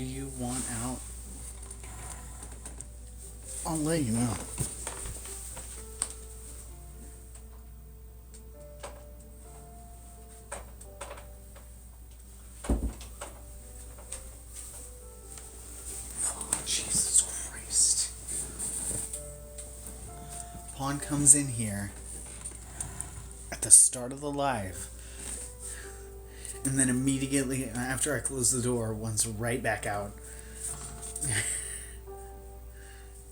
do you want out? I'll let you know. Oh, Jesus Christ. Pawn comes in here at the start of the live, and then immediately after I close the door, one's right back out. I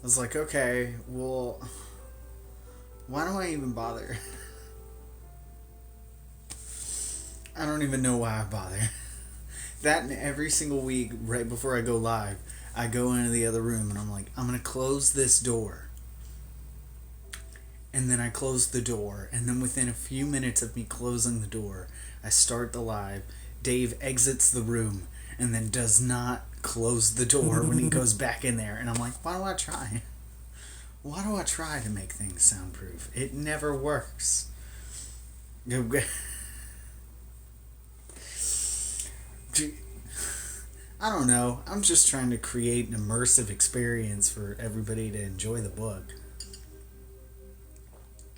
was like, okay, well, why do I even bother? I don't even know why I bother. That, and every single week, right before I go live, I go into the other room and I'm like, I'm going to close this door. And then I close the door, and then within a few minutes of me closing the door, I start the live. Dave exits the room and then does not close the door when he goes back in there. And I'm like, why do I try? Why do I try to make things soundproof? It never works. I don't know. I'm just trying to create an immersive experience for everybody to enjoy the book.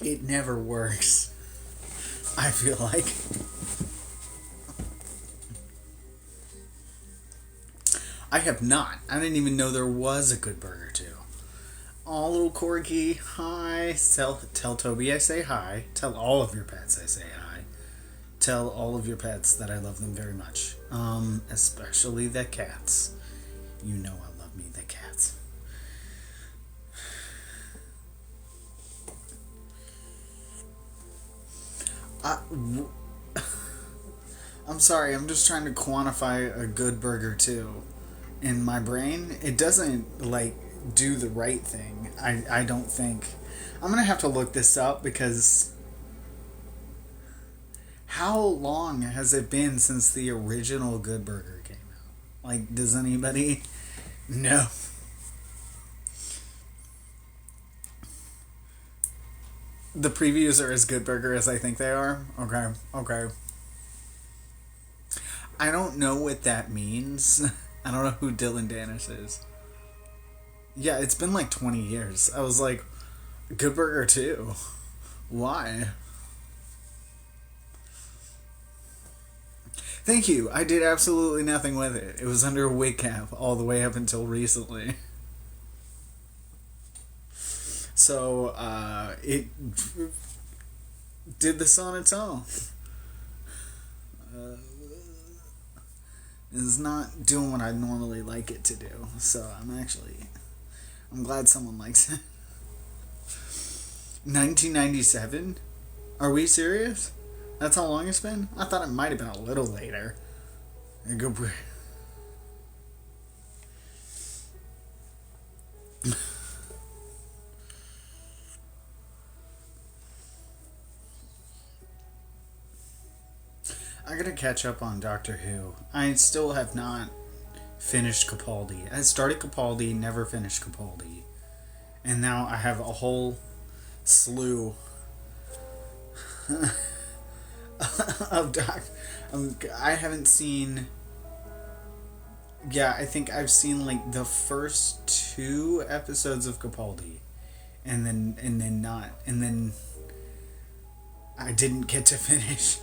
It never works. I feel like. I have not. I didn't even know there was a Good Burger 2. Aw, little Corgi, hi. Tell Toby I say hi. Tell all of your pets I say hi. Tell all of your pets that I love them very much. Especially the cats. You know I love me, the cats. I'm sorry, I'm just trying to quantify a Good Burger 2. In my brain, it doesn't, like, do the right thing. I don't think. I'm going to have to look this up because how long has it been since the original Good Burger came out? Like, does anybody know? The previews are as Good Burger as I think they are? Okay. I don't know what that means. I don't know who Dylan Dennis is. Yeah, it's been like 20 years. I was like, Good Burger 2. Why? Thank you. I did absolutely nothing with it. It was under a wig cap all the way up until recently. So, it did this on its own. It's not doing what I normally like it to do. So, I'm glad someone likes it. 1997? Are we serious? That's how long it's been? I thought it might have been a little later. I gotta catch up on Doctor Who. I still have not finished Capaldi. I started Capaldi, never finished Capaldi. And now I have a whole slew of I haven't seen. Yeah, I think I've seen like the first 2 episodes of Capaldi, and then I didn't get to finish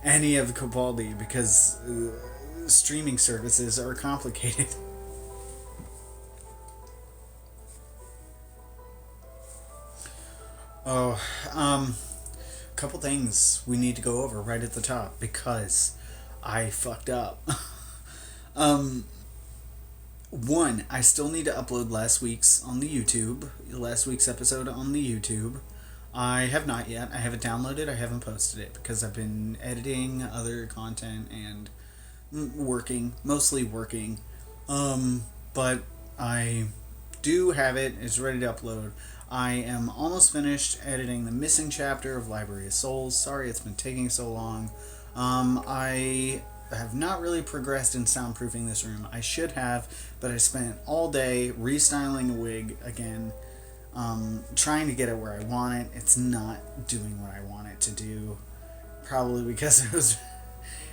any of Capaldi because streaming services are complicated. Oh, couple things we need to go over right at the top because I fucked up. One, I still need to upload last week's episode on the YouTube. I have not yet. I haven't downloaded. I haven't posted it because I've been editing other content and mostly working. But I do have it. It's ready to upload. I am almost finished editing the missing chapter of Library of Souls. Sorry it's been taking so long. I have not really progressed in soundproofing this room. I should have, but I spent all day restyling a wig again, trying to get it where I want it. It's not doing what I want it to do. Probably because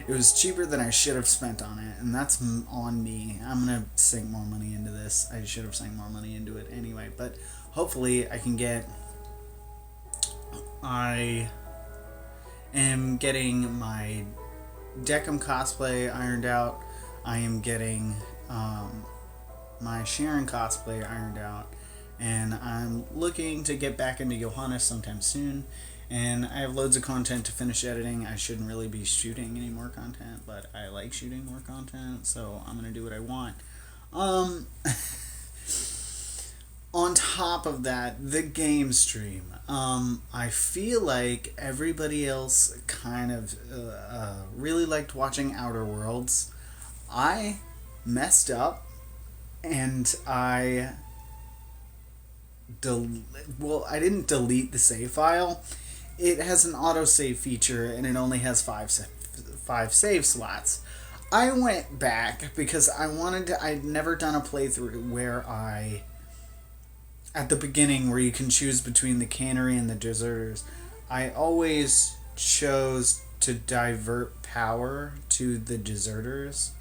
It was cheaper than I should have spent on it, and that's on me. I'm gonna sink more money into this. I should have sank more money into it anyway, but hopefully I can get... I am getting my Deckham cosplay ironed out. I am getting my Sharon cosplay ironed out, and I'm looking to get back into Johannes sometime soon. And I have loads of content to finish editing. I shouldn't really be shooting any more content, but I like shooting more content, so I'm gonna do what I want. On top of that, the game stream. I feel like everybody else kind of really liked watching Outer Worlds. I messed up, and I didn't delete the save file. It has an autosave feature, and it only has five save slots. I went back because I'd never done a playthrough where at the beginning, where you can choose between the cannery and the deserters. I always chose to divert power to the deserters,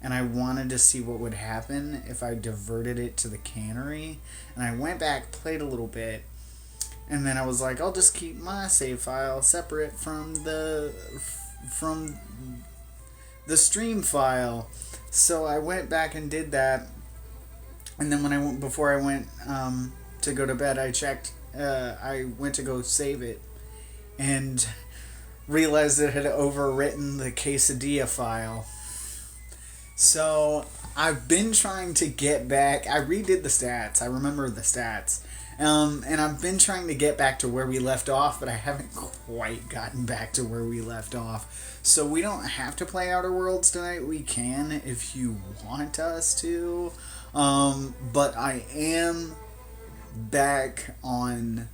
and I wanted to see what would happen if I diverted it to the cannery. And I went back, played a little bit, and then I was like, I'll just keep my save file separate from the stream file. So I went back and did that, and then before I went to go to bed, I checked. I went to go save it, and realized it had overwritten the quesadilla file. So I've been trying to get back. I redid the stats. I remember the stats. And I've been trying to get back to where we left off, but I haven't quite gotten back to where we left off. So we don't have to play Outer Worlds tonight. We can if you want us to. But I am back on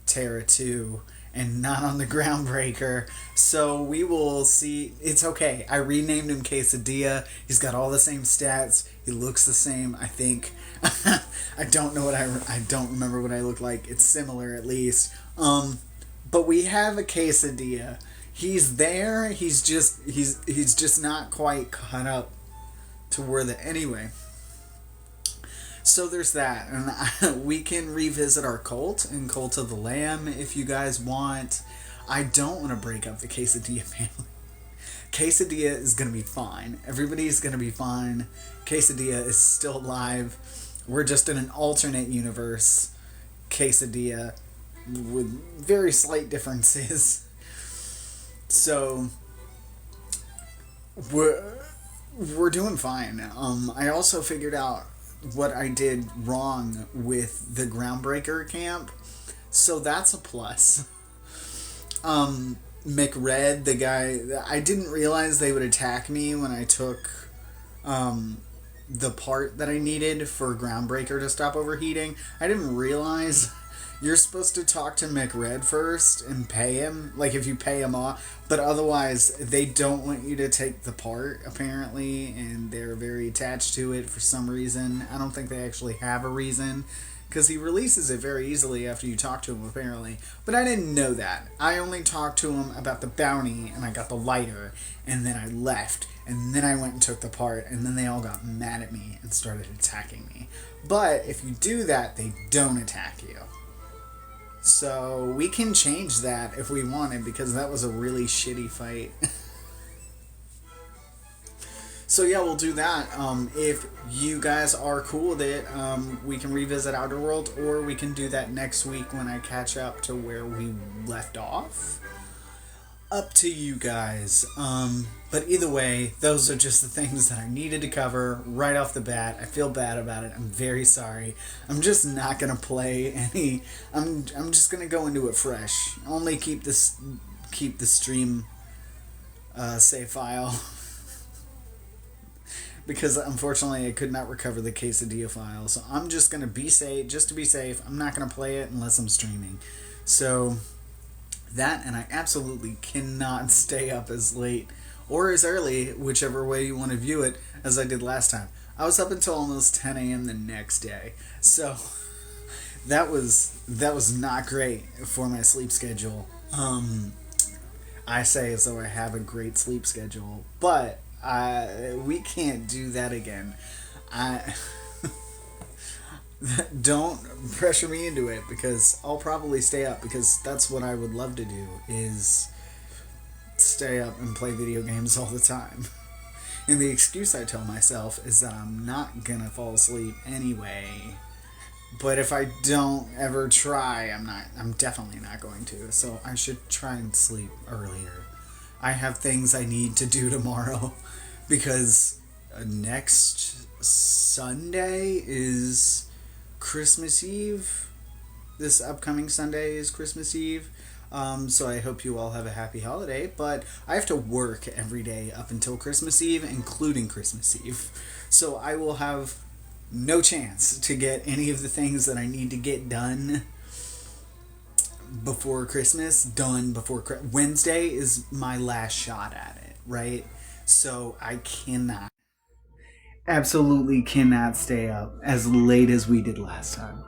Terra 2 and not on the Groundbreaker. So we will see. It's okay. I renamed him Quesadilla. He's got all the same stats. He looks the same, I think. I don't know I don't remember what I look like. It's similar at least. But we have a Quesadilla. He's there. He's just not quite caught up to where anyway. So there's that, and we can revisit our cult and Cult of the Lamb if you guys want. I don't want to break up the Quesadilla family. Quesadilla is going to be fine. Everybody's going to be fine. Quesadilla is still alive. We're just in an alternate universe. Quesadilla with very slight differences. So we're doing fine. I also figured out what I did wrong with the Groundbreaker camp, so that's a plus. McRed, the guy, I didn't realize they would attack me when I took the part that I needed for Groundbreaker to stop overheating. I didn't realize you're supposed to talk to McRed first and pay him, like if you pay him off, but otherwise they don't want you to take the part, apparently, and they're very attached to it for some reason. I don't think they actually have a reason, because he releases it very easily after you talk to him, apparently. But I didn't know that. I only talked to him about the bounty, and I got the lighter, and then I left, and then I went and took the part, and then they all got mad at me and started attacking me. But if you do that, they don't attack you. So we can change that if we wanted, because that was a really shitty fight. So yeah, we'll do that. If you guys are cool with it, we can revisit Outer World, or we can do that next week when I catch up to where we left off. Up to you guys. But either way, those are just the things that I needed to cover right off the bat. I feel bad about it. I'm very sorry. I'm just not gonna play any. I'm just gonna go into it fresh. Only keep the stream save file. Because unfortunately I could not recover the Quesadilla file. So I'm just going to be safe, just to be safe. I'm not going to play it unless I'm streaming. So that, and I absolutely cannot stay up as late or as early, whichever way you want to view it, as I did last time. I was up until almost 10 a.m. the next day. So that was not great for my sleep schedule. I say as though I have a great sleep schedule, but we can't do that again. I don't pressure me into it because I'll probably stay up because that's what I would love to do is stay up and play video games all the time. And the excuse I tell myself is that I'm not gonna fall asleep anyway. But if I don't ever try, I'm definitely not going to. So I should try and sleep earlier. I have things I need to do tomorrow because next Sunday is Christmas Eve. This upcoming Sunday is Christmas Eve. So I hope you all have a happy holiday, but I have to work every day up until Christmas Eve, including Christmas Eve. So I will have no chance to get any of the things that I need to get done before Christmas done before Wednesday is my last shot at it, right? So I absolutely cannot stay up as late as we did last time.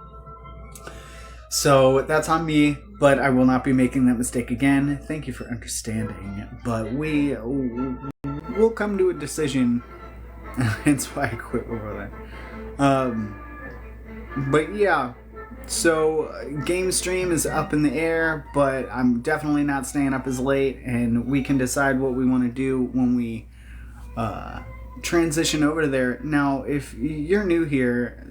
So that's on me, but I will not be making that mistake again. Thank you for understanding. But we'll come to a decision. That's why I quit before that. But yeah, so game stream is up in the air, but I'm definitely not staying up as late, and we can decide what we want to do when we transition over to there. Now, if you're new here,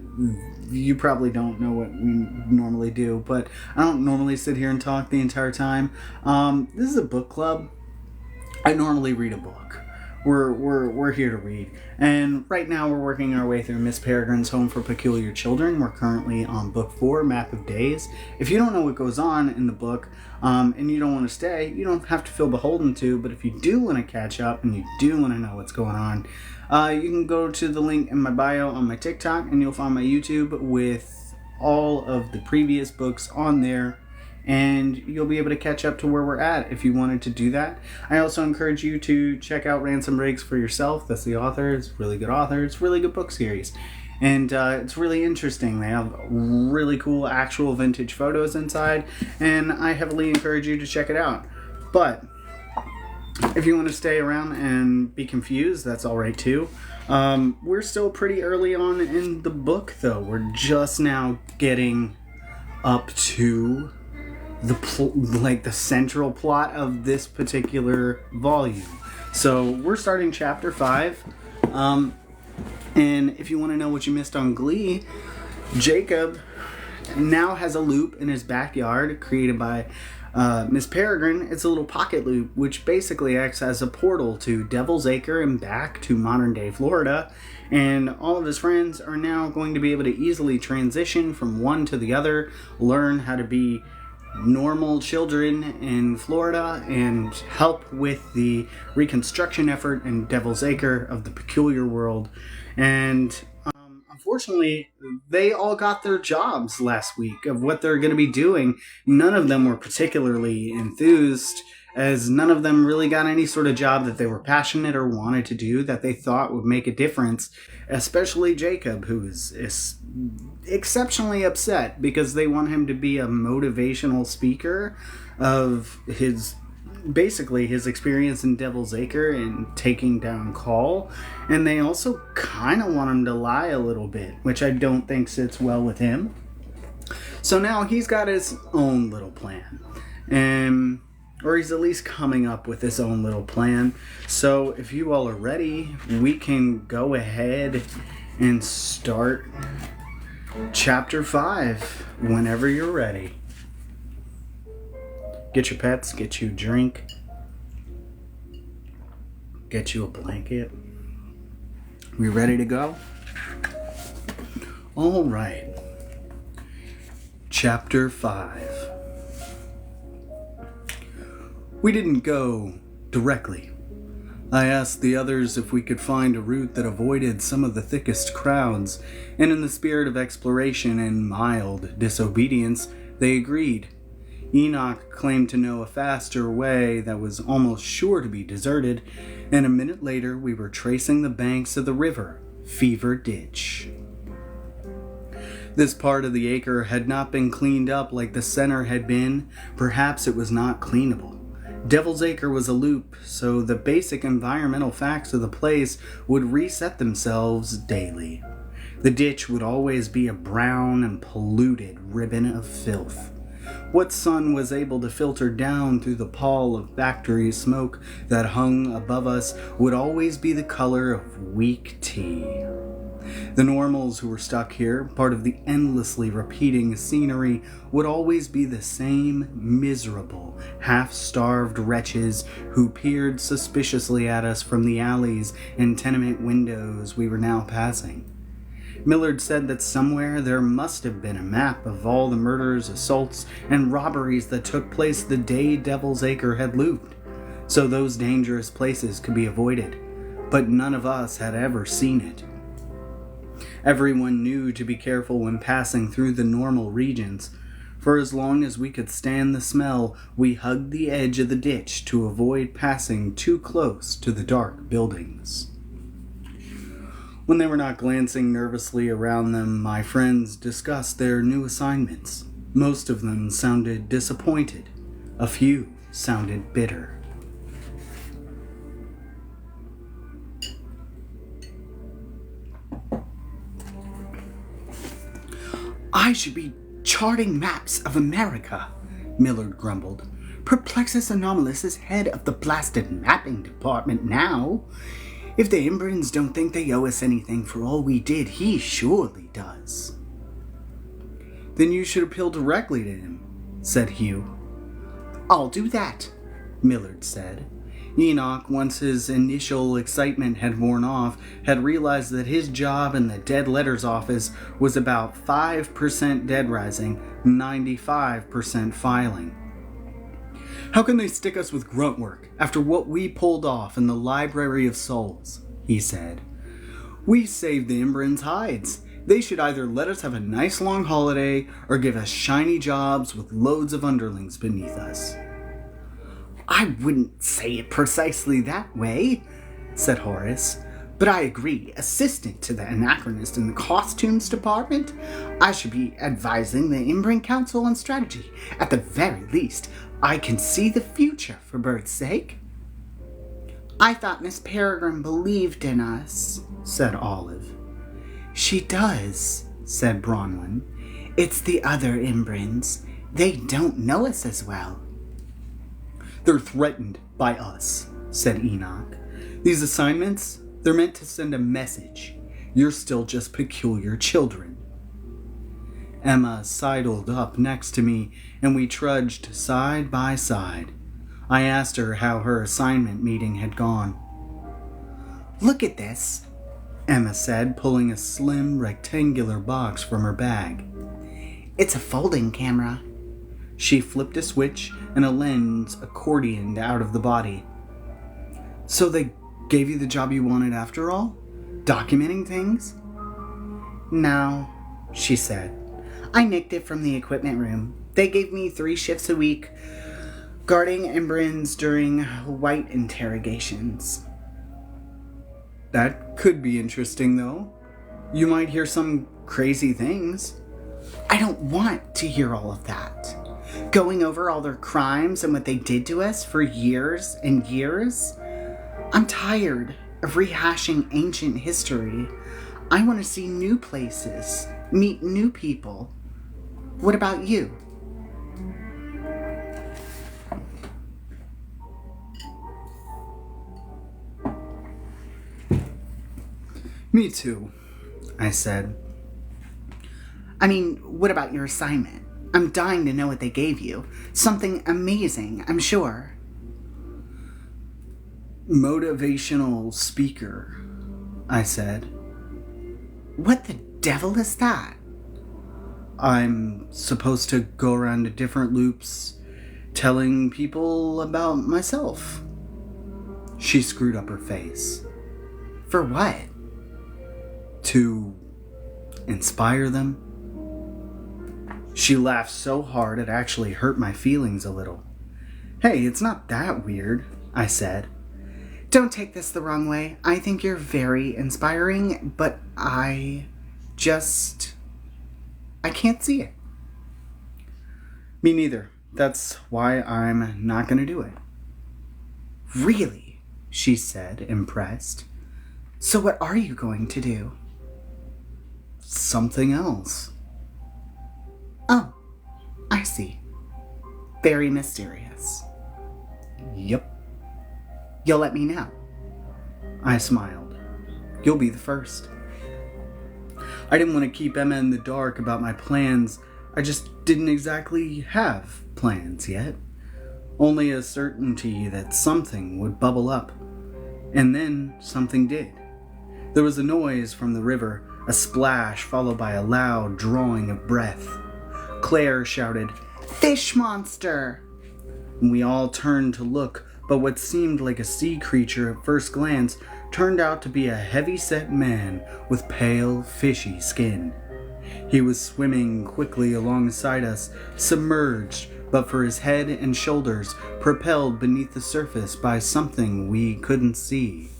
you probably don't know what we normally do, but I don't normally sit here and talk the entire time. This is a book club. I normally read a book. We're here to read, and right now we're working our way through Miss Peregrine's Home for Peculiar Children. We're currently on book 4, Map of Days. If you don't know what goes on in the book, and you don't want to stay, you don't have to feel beholden to, but if you do want to catch up and you do want to know what's going on, you can go to the link in my bio on my TikTok, and you'll find my YouTube with all of the previous books on there, and you'll be able to catch up to where we're at if you wanted to do that. I also encourage you to check out Ransom Breaks for yourself. That's the author. It's a really good author. It's a really good book series. And it's really interesting. They have really cool actual vintage photos inside, and I heavily encourage you to check it out. But if you want to stay around and be confused, that's all right too. We're still pretty early on in the book, though. We're just now getting up to the central plot of this particular volume. So we're starting chapter 5. And if you want to know what you missed on Glee, Jacob now has a loop in his backyard created by Miss Peregrine. It's a little pocket loop, which basically acts as a portal to Devil's Acre and back to modern day Florida. And all of his friends are now going to be able to easily transition from one to the other, learn how to be normal children in Florida, and help with the reconstruction effort in Devil's Acre of the peculiar world. And unfortunately, they all got their jobs last week of what they're going to be doing. None of them were particularly enthused, as none of them really got any sort of job that they were passionate or wanted to do that they thought would make a difference, especially Jacob, who is exceptionally upset because they want him to be a motivational speaker of his experience in Devil's Acre and taking down Call, and they also kind of want him to lie a little bit, which I don't think sits well with him. So now he's got his own little plan, or he's at least coming up with his own little plan. So if you all are ready, we can go ahead and start chapter 5 whenever you're ready. Get your pets, get you a drink, get you a blanket. We ready to go? All right. Chapter 5. We didn't go directly. I asked the others if we could find a route that avoided some of the thickest crowds, and in the spirit of exploration and mild disobedience, they agreed. Enoch claimed to know a faster way that was almost sure to be deserted, and a minute later we were tracing the banks of the river, Fever Ditch. This part of the acre had not been cleaned up like the center had been. Perhaps it was not cleanable. Devil's Acre was a loop, so the basic environmental facts of the place would reset themselves daily. The ditch would always be a brown and polluted ribbon of filth. What sun was able to filter down through the pall of factory smoke that hung above us would always be the color of weak tea. The normals who were stuck here, part of the endlessly repeating scenery, would always be the same miserable, half-starved wretches who peered suspiciously at us from the alleys and tenement windows we were now passing. Millard said that somewhere there must have been a map of all the murders, assaults, and robberies that took place the day Devil's Acre had looped, so those dangerous places could be avoided, but none of us had ever seen it. Everyone knew to be careful when passing through the normal regions. For as long as we could stand the smell, we hugged the edge of the ditch to avoid passing too close to the dark buildings. When they were not glancing nervously around them, my friends discussed their new assignments. Most of them sounded disappointed. A few sounded bitter. "I should be charting maps of America," Millard grumbled. "Perplexus Anomalous is head of the blasted mapping department now. If the Imbrans don't think they owe us anything for all we did, he surely does." "Then you should appeal directly to him," said Hugh. "I'll do that," Millard said. Enoch, once his initial excitement had worn off, had realized that his job in the Dead Letters office was about 5% dead rising, 95% filing. "How can they stick us with grunt work after what we pulled off in the Library of Souls?" he said. "We saved the Imbrans' hides. They should either let us have a nice long holiday or give us shiny jobs with loads of underlings beneath us." "I wouldn't say it precisely that way," said Horace. "But I agree. Assistant to the Anachronist in the Costumes Department, I should be advising the Imbran Council on strategy. At the very least, I can see the future, for Bert's sake." "I thought Miss Peregrine believed in us," said Olive. "She does," said Bronwyn. "It's the other Imbrans. They don't know us as well." "They're threatened by us," said Enoch. "These assignments, they're meant to send a message. You're still just peculiar children." Emma sidled up next to me, and we trudged side by side. I asked her how her assignment meeting had gone. "Look at this," Emma said, pulling a slim, rectangular box from her bag. "It's a folding camera." She flipped a switch, and a lens accordioned out of the body. "So they gave you the job you wanted after all? Documenting things?" "No," she said. "I nicked it from the equipment room. They gave me 3 shifts a week, guarding Imbrans during white interrogations." "That could be interesting, though. You might hear some crazy things." "I don't want to hear all of that. Going over all their crimes and what they did to us for years and years. I'm tired of rehashing ancient history. I want to see new places, meet new people. What about you?" "Me too," I said. "I mean, what about your assignment? I'm dying to know what they gave you. Something amazing, I'm sure." "Motivational speaker," I said. "What the devil is that?" "I'm supposed to go around to different loops, telling people about myself." She screwed up her face. "For what?" "To inspire them." She laughed so hard it actually hurt my feelings a little. "Hey, it's not that weird," I said. "Don't take this the wrong way. I think you're very inspiring, but I can't see it." "Me neither. That's why I'm not going to do it." Really? She said, impressed. So what are you going to do? Something else. Oh, I see. Very mysterious. Yep. You'll let me know. I smiled. You'll be the first. I didn't want to keep Emma in the dark about my plans. I just didn't exactly have plans yet. Only a certainty that something would bubble up. And then something did. There was a noise from the river, a splash followed by a loud drawing of breath. Claire shouted, "Fish monster!" And we all turned to look, but what seemed like a sea creature at first glance turned out to be a heavy-set man with pale, fishy skin. He was swimming quickly alongside us, submerged, but for his head and shoulders propelled beneath the surface by something we couldn't see.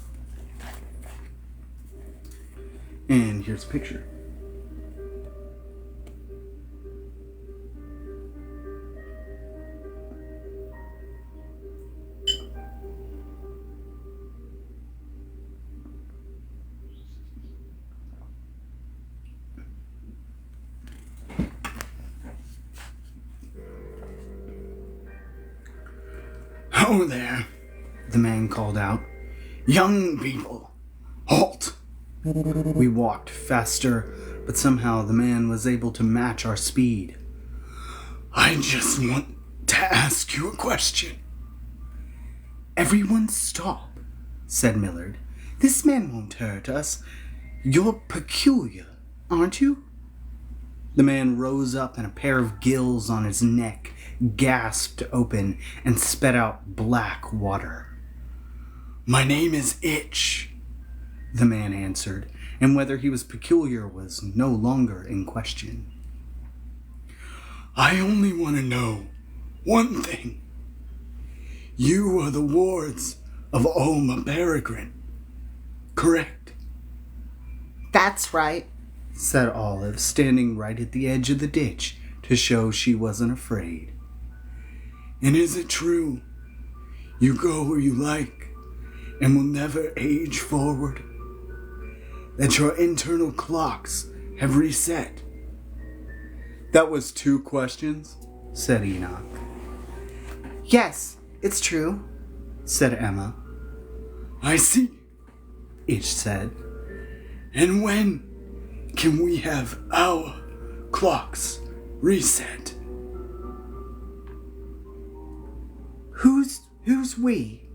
And here's a picture. "Oh there," the man called out. "Young people, halt!" We walked faster, but somehow the man was able to match our speed. "I just want to ask you a question." "Everyone stop," said Millard. "This man won't hurt us. You're peculiar, aren't you?" The man rose up and a pair of gills on his neck gasped open and spat out black water. "My name is Itch," the man answered, and whether he was peculiar was no longer in question. "I only want to know one thing. You are the wards of Alma Peregrine, correct?" "That's right," said Olive, standing right at the edge of the ditch to show she wasn't afraid. "And is it true you go where you like and will never age forward? That your internal clocks have reset?" "That was 2 questions," said Enoch. "Yes, it's true," said Emma. "I see," Itch said. "And when can we have our clocks reset?" Who's we?"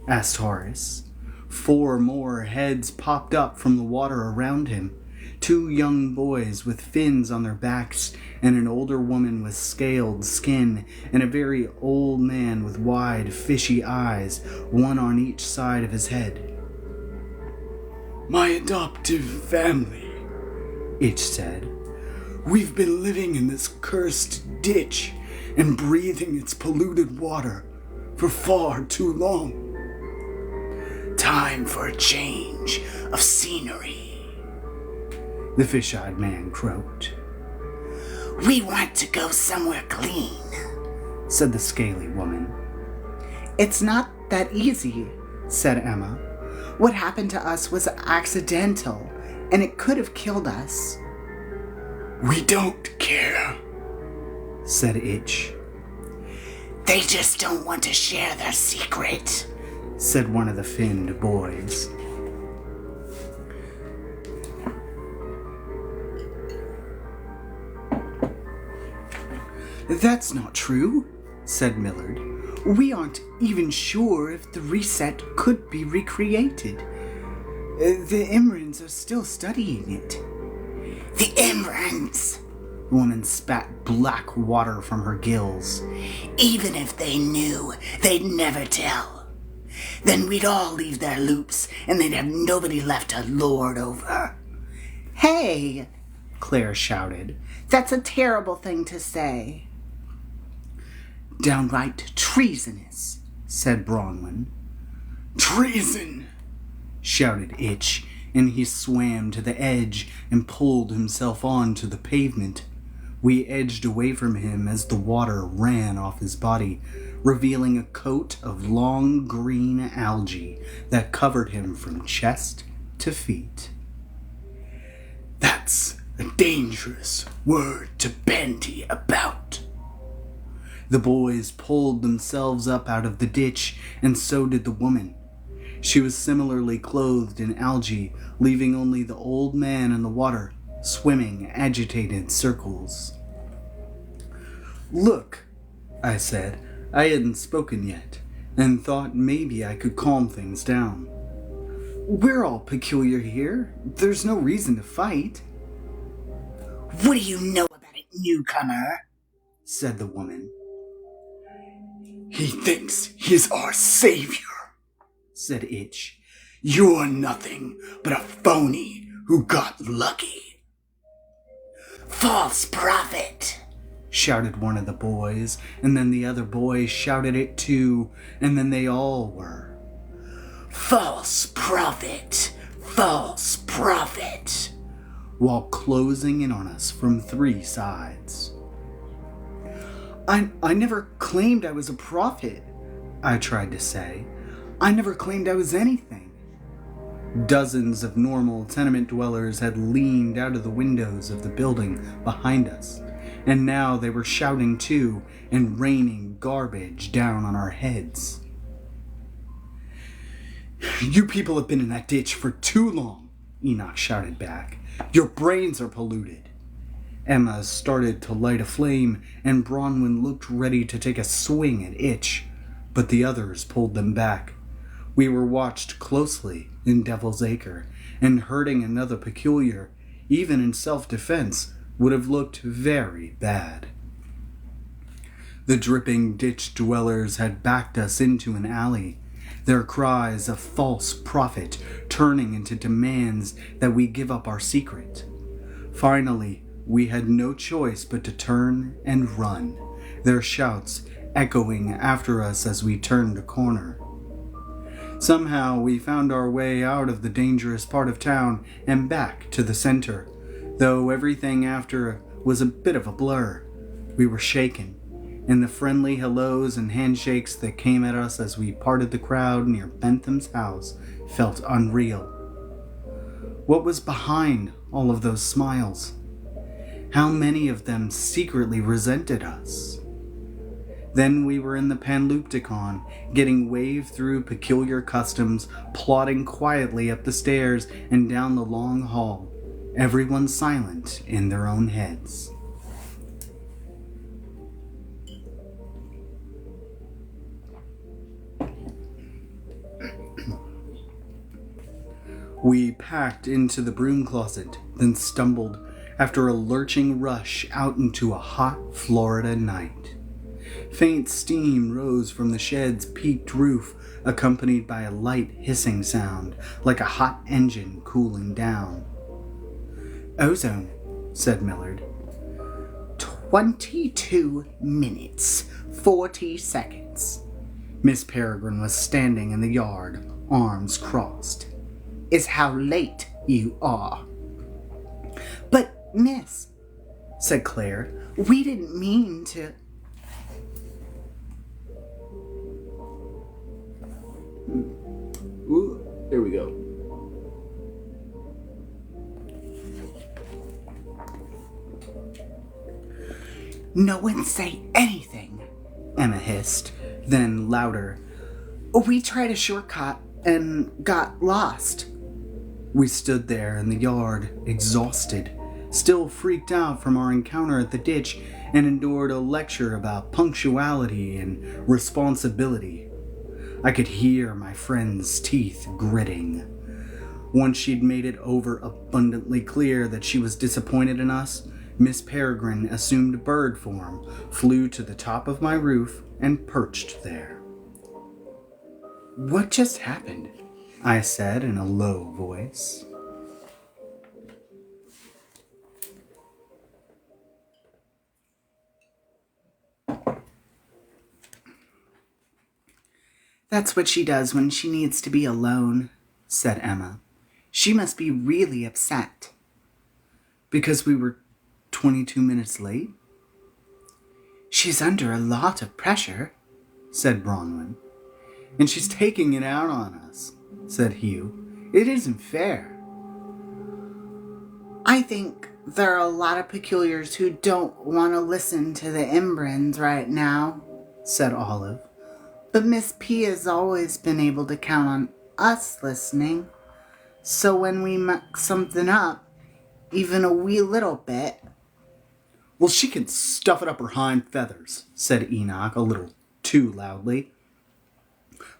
asked Horace. 4 more heads popped up from the water around him. 2 young boys with fins on their backs, and an older woman with scaled skin, and a very old man with wide, fishy eyes, one on each side of his head. "My adoptive family," Itch said. "We've been living in this cursed ditch and breathing its polluted water for far too long. Time for a change of scenery," the fish-eyed man croaked. "We want to go somewhere clean," said the scaly woman. "It's not that easy," said Emma. "What happened to us was accidental, and it could have killed us." "We don't care," said Itch. "They just don't want to share their secret," said one of the finned boys. "That's not true," said Millard. "We aren't even sure if the reset could be recreated. The Imrans are still studying it." "The Imrans," the woman spat black water from her gills. "Even if they knew, they'd never tell. Then we'd all leave their loops, and they'd have nobody left to lord over." "Hey," Claire shouted. "that's a terrible thing to say." "Downright treasonous," said Bronwyn. "Treason!" shouted Itch, and he swam to the edge and pulled himself onto the pavement. We edged away from him as the water ran off his body, revealing a coat of long green algae that covered him from chest to feet. That's a dangerous word to bandy about. The boys pulled themselves up out of the ditch, and so did the woman. She was similarly clothed in algae, leaving only the old man in the water, swimming agitated circles. "Look," I said. I hadn't spoken yet, and thought maybe I could calm things down. "We're all peculiar here. There's no reason to fight." What do you know about it, newcomer? said the woman. He thinks he's our savior, said Itch. You're nothing but a phony who got lucky. False prophet, shouted one of the boys, and then the other boys shouted it too, and then they all were. False prophet, false prophet, while closing in on us from 3 sides. I never claimed I was a prophet, I tried to say. I never claimed I was anything. Dozens of normal tenement dwellers had leaned out of the windows of the building behind us, and now they were shouting too and raining garbage down on our heads. "You people have been in that ditch for too long," Enoch shouted back. "Your brains are polluted." Emma started to light a flame, and Bronwyn looked ready to take a swing at Itch, but the others pulled them back. We were watched closely in Devil's Acre, and hurting another peculiar, even in self-defense, would have looked very bad. The dripping ditch dwellers had backed us into an alley, their cries of false prophet turning into demands that we give up our secret. Finally, we had no choice but to turn and run, their shouts echoing after us as we turned a corner. Somehow we found our way out of the dangerous part of town and back to the center, though everything after was a bit of a blur. We were shaken, and the friendly hellos and handshakes that came at us as we parted the crowd near Bentham's house felt unreal. What was behind all of those smiles? How many of them secretly resented us? Then we were in the Panlupticon, getting waved through peculiar customs, plodding quietly up the stairs and down the long hall, everyone silent in their own heads. We packed into the broom closet, then stumbled after a lurching rush out into a hot Florida night. Faint steam rose from the shed's peaked roof, accompanied by a light hissing sound, like a hot engine cooling down. "Ozone," said Millard. 22 minutes, 40 seconds. Miss Peregrine was standing in the yard, arms crossed. "Is how late you are." "But, miss," said Claire, "we didn't mean to..." Ooh, there we go. "No one say anything," Emma hissed, then louder. "We tried a shortcut and got lost." We stood there in the yard, exhausted, still freaked out from our encounter at the ditch, and endured a lecture about punctuality and responsibility. I could hear my friend's teeth gritting. Once she'd made it over abundantly clear that she was disappointed in us, Miss Peregrine assumed bird form, flew to the top of my roof, and perched there. "What just happened?" I said in a low voice. "That's what she does when she needs to be alone," said Emma. "She must be really upset." "Because we were 22 minutes late? She's under a lot of pressure, said Bronwyn. And she's taking it out on us, said Hugh. It isn't fair. I think there are a lot of peculiars who don't want to listen to the Embrins right now, said Olive. But Miss P has always been able to count on us listening. So when we muck something up, even a wee little bit... Well, she can stuff it up her hind feathers, said Enoch a little too loudly.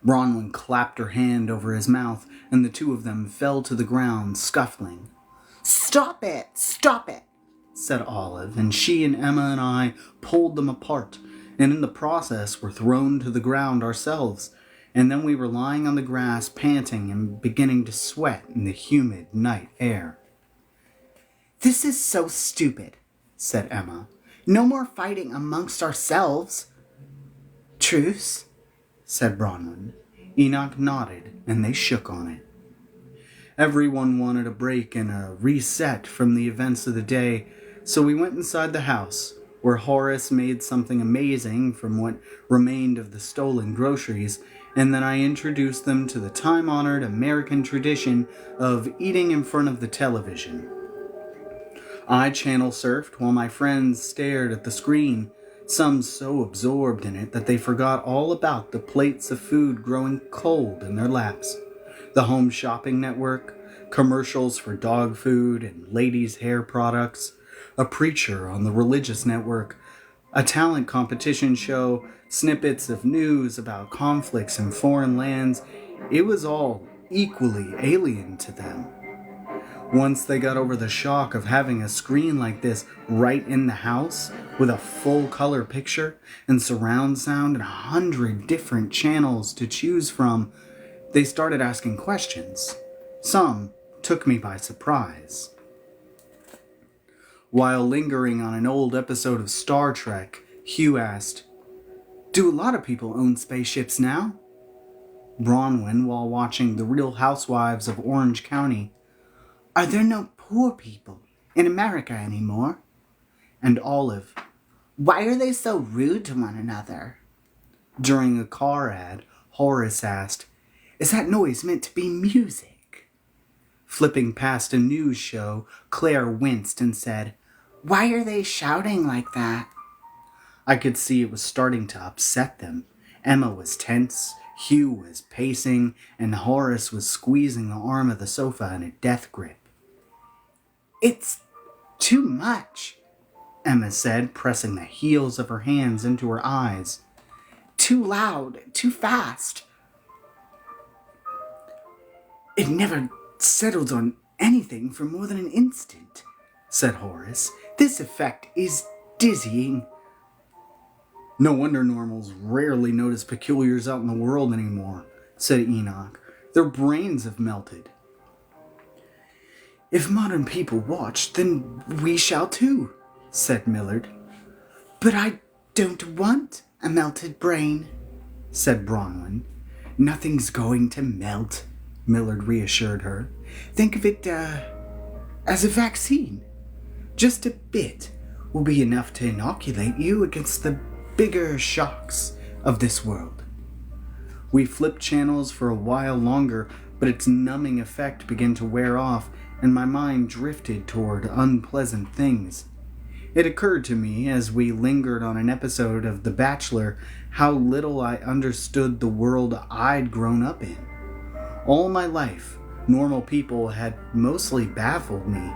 Bronwyn clapped her hand over his mouth, and the two of them fell to the ground, scuffling. Stop it! Stop it! Said Olive, and she and Emma and I pulled them apart, and in the process were thrown to the ground ourselves, and then we were lying on the grass, panting and beginning to sweat in the humid night air. This is so stupid, said Emma. No more fighting amongst ourselves. Truce, said Bronwyn. Enoch nodded, and they shook on it. Everyone wanted a break and a reset from the events of the day, so we went inside the house, where Horace made something amazing from what remained of the stolen groceries, and then I introduced them to the time-honored American tradition of eating in front of the television. I channel surfed while my friends stared at the screen, some so absorbed in it that they forgot all about the plates of food growing cold in their laps. The Home Shopping Network, commercials for dog food and ladies' hair products, a preacher on the Religious Network, a talent competition show, snippets of news about conflicts in foreign lands. It was all equally alien to them. Once they got over the shock of having a screen like this right in the house with a full color picture and surround sound and 100 different channels to choose from, they started asking questions. Some took me by surprise. While lingering on an old episode of Star Trek, Hugh asked, "Do a lot of people own spaceships now?" Bronwyn, while watching The Real Housewives of Orange County, "Are there no poor people in America anymore?" And Olive, "Why are they so rude to one another?" During a car ad, Horace asked, "Is that noise meant to be music?" Flipping past a news show, Claire winced and said, "Why are they shouting like that?" I could see it was starting to upset them. Emma was tense, Hugh was pacing, and Horace was squeezing the arm of the sofa in a death grip. "It's too much," Emma said, pressing the heels of her hands into her eyes. "Too loud, too fast." "It never settles on anything for more than an instant," said Horace. "This effect is dizzying." "No wonder normals rarely notice peculiars out in the world anymore," said Enoch. "Their brains have melted." "If modern people watch, then we shall too," said Millard. "But I don't want a melted brain," said Bronwyn. "Nothing's going to melt," Millard reassured her. "Think of it as a vaccine. Just a bit will be enough to inoculate you against the bigger shocks of this world." We flipped channels for a while longer, but its numbing effect began to wear off, and my mind drifted toward unpleasant things. It occurred to me, as we lingered on an episode of The Bachelor, how little I understood the world I'd grown up in. All my life, normal people had mostly baffled me.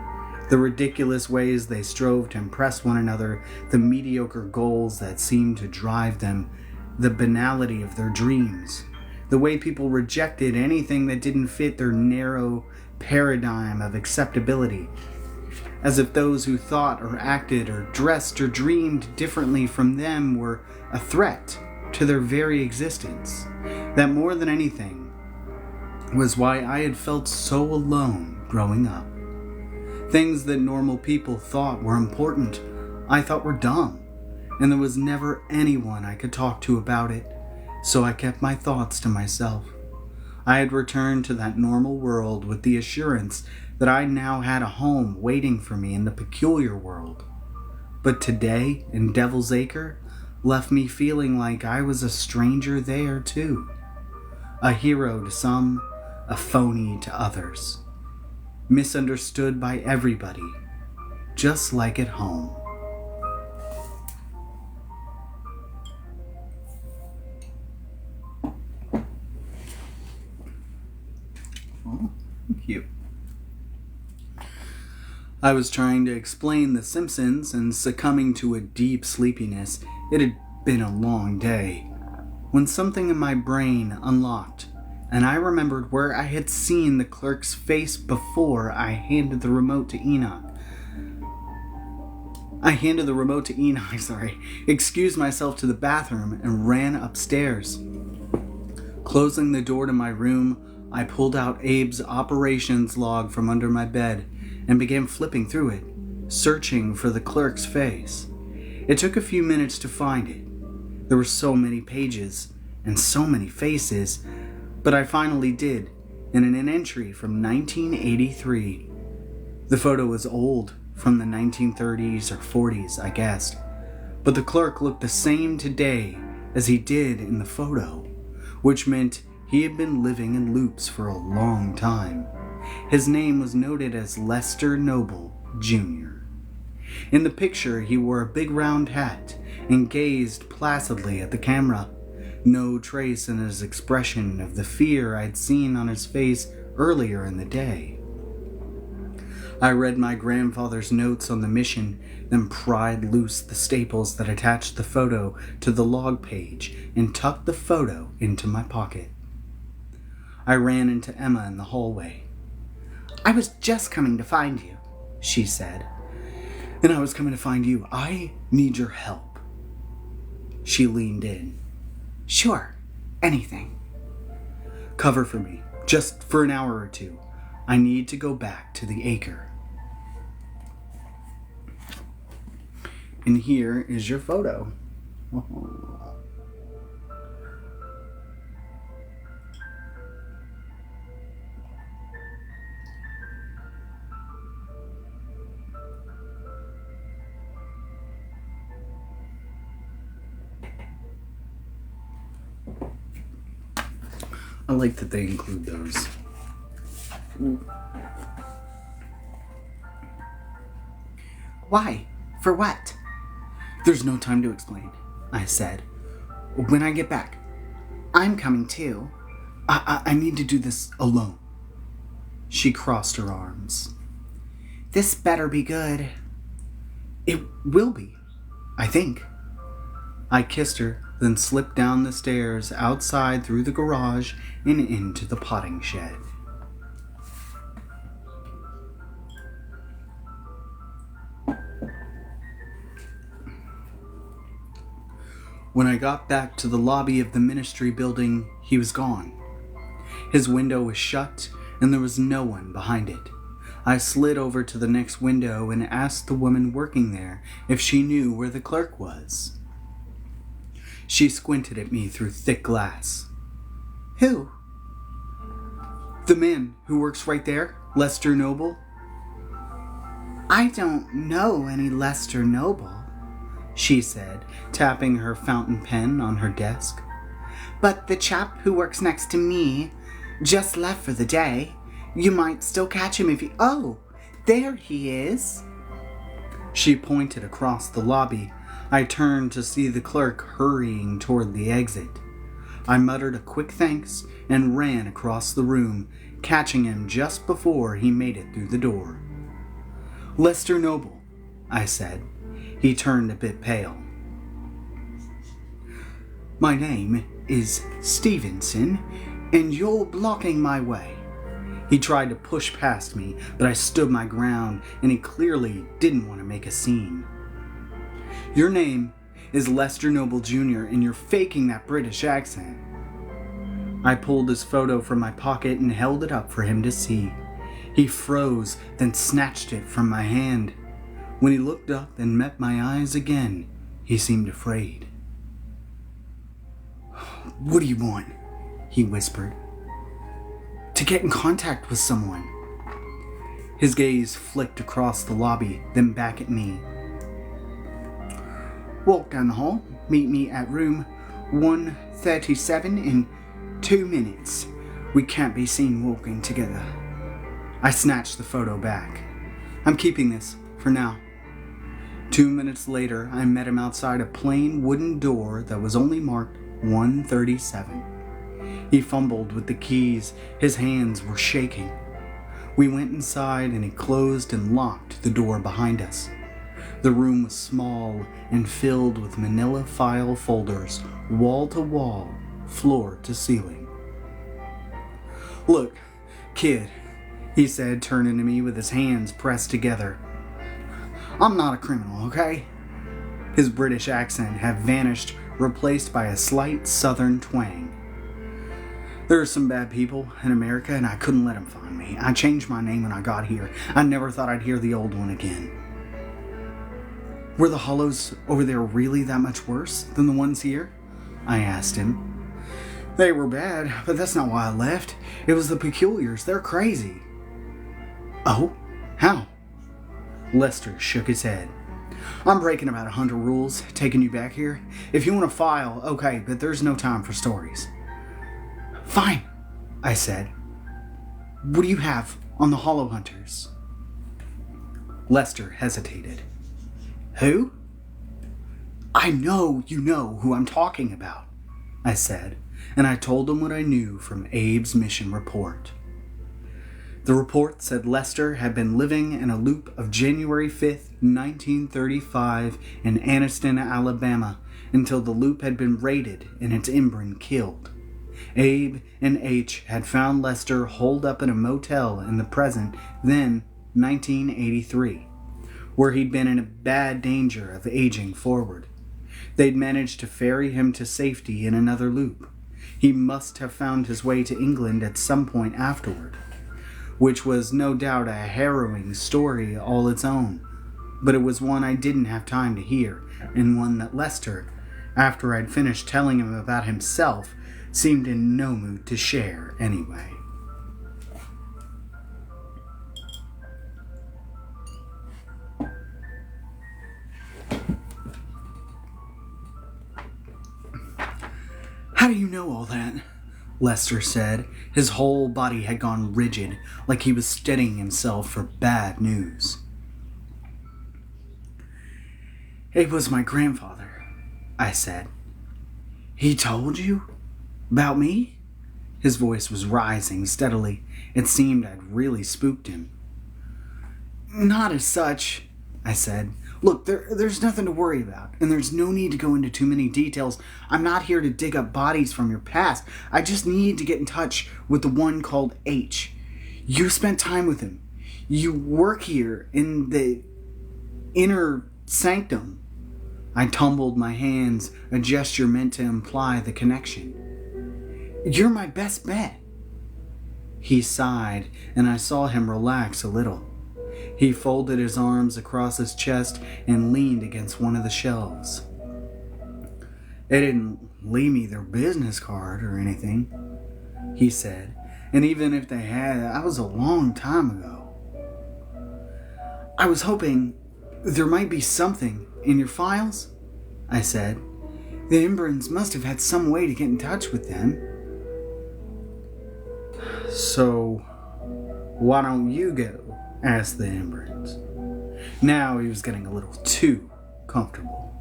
The ridiculous ways they strove to impress one another, the mediocre goals that seemed to drive them, the banality of their dreams, the way people rejected anything that didn't fit their narrow paradigm of acceptability, as if those who thought or acted or dressed or dreamed differently from them were a threat to their very existence. That more than anything was why I had felt so alone growing up. Things that normal people thought were important, I thought were dumb, and there was never anyone I could talk to about it, so I kept my thoughts to myself. I had returned to that normal world with the assurance that I now had a home waiting for me in the peculiar world. But today in Devil's Acre left me feeling like I was a stranger there too. A hero to some, a phony to others. Misunderstood by everybody, just like at home. Oh, cute. I was trying to explain The Simpsons and succumbing to a deep sleepiness. It had been a long day. When something in my brain unlocked, and I remembered where I had seen the clerk's face before I handed the remote to Enoch. Excused myself to the bathroom and ran upstairs. Closing the door to my room, I pulled out Abe's operations log from under my bed and began flipping through it, searching for the clerk's face. It took a few minutes to find it. There were so many pages and so many faces, but I finally did, in an entry from 1983. The photo was old, from the 1930s or 40s, I guessed, but the clerk looked the same today as he did in the photo, which meant he had been living in loops for a long time. His name was noted as Lester Noble, Jr. In the picture, he wore a big round hat and gazed placidly at the camera. No trace in his expression of the fear I'd seen on his face earlier in the day. I read my grandfather's notes on the mission, then pried loose the staples that attached the photo to the log page and tucked the photo into my pocket. I ran into Emma in the hallway. I was just coming to find you, she said. And I was coming to find you. I need your help. She leaned in. Sure, anything. Cover for me, just for an hour or two. I need to go back to the acre. And here is your photo. I like that they include those. Why? For what? There's no time to explain, I said. When I get back. I'm coming too. I need to do this alone. She crossed her arms. This better be good. It will be, I think. I kissed her, then slipped down the stairs, outside through the garage, and into the potting shed. When I got back to the lobby of the ministry building, he was gone. His window was shut, and there was no one behind it. I slid over to the next window and asked the woman working there if she knew where the clerk was. She squinted at me through thick glass. Who? The man who works right there, Lester Noble. I don't know any Lester Noble, she said, tapping her fountain pen on her desk. But the chap who works next to me just left for the day. You might still catch him if you... Oh, there he is. She pointed across the lobby. I turned to see the clerk hurrying toward the exit. I muttered a quick thanks and ran across the room, catching him just before he made it through the door. Lester Noble, I said. He turned a bit pale. My name is Stevenson, and you're blocking my way. He tried to push past me, but I stood my ground, and he clearly didn't want to make a scene. Your name is Lester Noble Jr., and you're faking that British accent. I pulled his photo from my pocket and held it up for him to see. He froze, then snatched it from my hand. When he looked up and met my eyes again, he seemed afraid. What do you want? He whispered. To get in contact with someone. His gaze flicked across the lobby, then back at me. Walk down the hall. Meet me at room 137 in 2 minutes. We can't be seen walking together. I snatched the photo back. I'm keeping this for now. 2 minutes later, I met him outside a plain wooden door that was only marked 137. He fumbled with the keys. His hands were shaking. We went inside and he closed and locked the door behind us. The room was small and filled with manila file folders, wall to wall, floor to ceiling. "Look, kid," he said, turning to me with his hands pressed together. "I'm not a criminal, okay?" His British accent had vanished, replaced by a slight southern twang. "There are some bad people in America and I couldn't let them find me. I changed my name when I got here. I never thought I'd hear the old one again." "Were the hollows over there really that much worse than the ones here?" I asked him. "They were bad, but that's not why I left. It was the peculiars. They're crazy." "Oh? How?" Lester shook his head. "I'm breaking about 100 rules, taking you back here. If you want to file, okay, but there's no time for stories." "Fine," I said. "What do you have on the Hollow Hunters?" Lester hesitated. "Who?" "I know you know who I'm talking about," I said, and I told him what I knew from Abe's mission report. The report said Lester had been living in a loop of January 5th, 1935 in Anniston, Alabama, until the loop had been raided and its Imbrin killed. Abe and H had found Lester holed up in a motel in the present, then 1983, where he'd been in bad danger of aging forward. They'd managed to ferry him to safety in another loop. He must have found his way to England at some point afterward, which was no doubt a harrowing story all its own, but it was one I didn't have time to hear, and one that Lester, after I'd finished telling him about himself, seemed in no mood to share anyway. "How do you know all that?" Lester said. His whole body had gone rigid, like he was steadying himself for bad news. "It was my grandfather," I said. "He told you? About me?" His voice was rising steadily. It seemed I'd really spooked him. "Not as such," I said. "Look, there's nothing to worry about, and there's no need to go into too many details. I'm not here to dig up bodies from your past. I just need to get in touch with the one called H. You spent time with him. You work here in the inner sanctum." I tumbled my hands, a gesture meant to imply the connection. "You're my best bet." He sighed, and I saw him relax a little. He folded his arms across his chest and leaned against one of the shelves. "They didn't leave me their business card or anything," he said, "and even if they had, that was a long time ago. I was hoping there might be something in your files," I said. "The Imbrins must have had some way to get in touch with them." "So, why don't you go?" asked the Imbrins. Now he was getting a little too comfortable.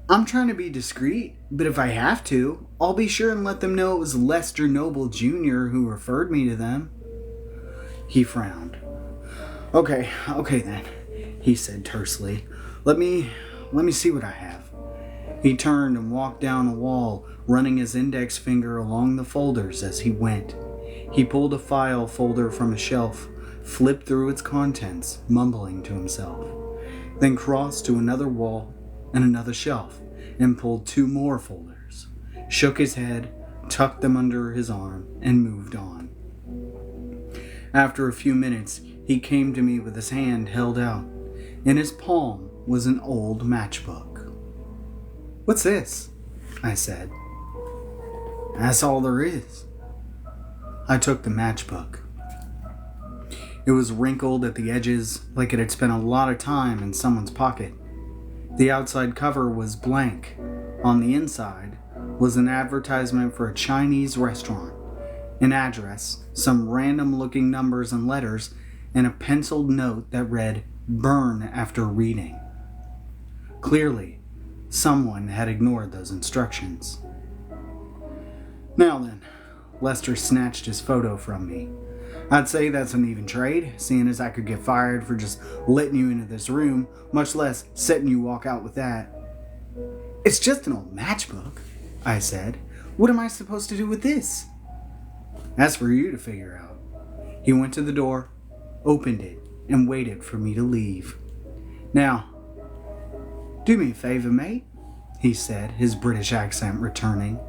"I'm trying to be discreet, but if I have to, I'll be sure and let them know it was Lester Noble Jr. who referred me to them." He frowned. Okay then," he said tersely. Let me see what I have." He turned and walked down a wall, running his index finger along the folders as he went. He pulled a file folder from a shelf, flipped through its contents, mumbling to himself, then crossed to another wall and another shelf and pulled 2 more folders, shook his head, tucked them under his arm, and moved on. After a few minutes, he came to me with his hand held out. In his palm was an old matchbook. "What's this?" I said. "That's all there is." I took the matchbook. It was wrinkled at the edges like it had spent a lot of time in someone's pocket. The outside cover was blank. On the inside was an advertisement for a Chinese restaurant, an address, some random-looking numbers and letters, and a penciled note that read, "Burn after reading." Clearly, someone had ignored those instructions. Now then, Lester snatched his photo from me. I'd say that's an even trade, seeing as I could get fired for just letting you into this room, much less setting you walk out with that. "It's just an old matchbook," I said. "What am I supposed to do with this?" "That's for you to figure out." He went to the door, opened it, and waited for me to leave. "Now, do me a favor, mate," he said, his British accent returning,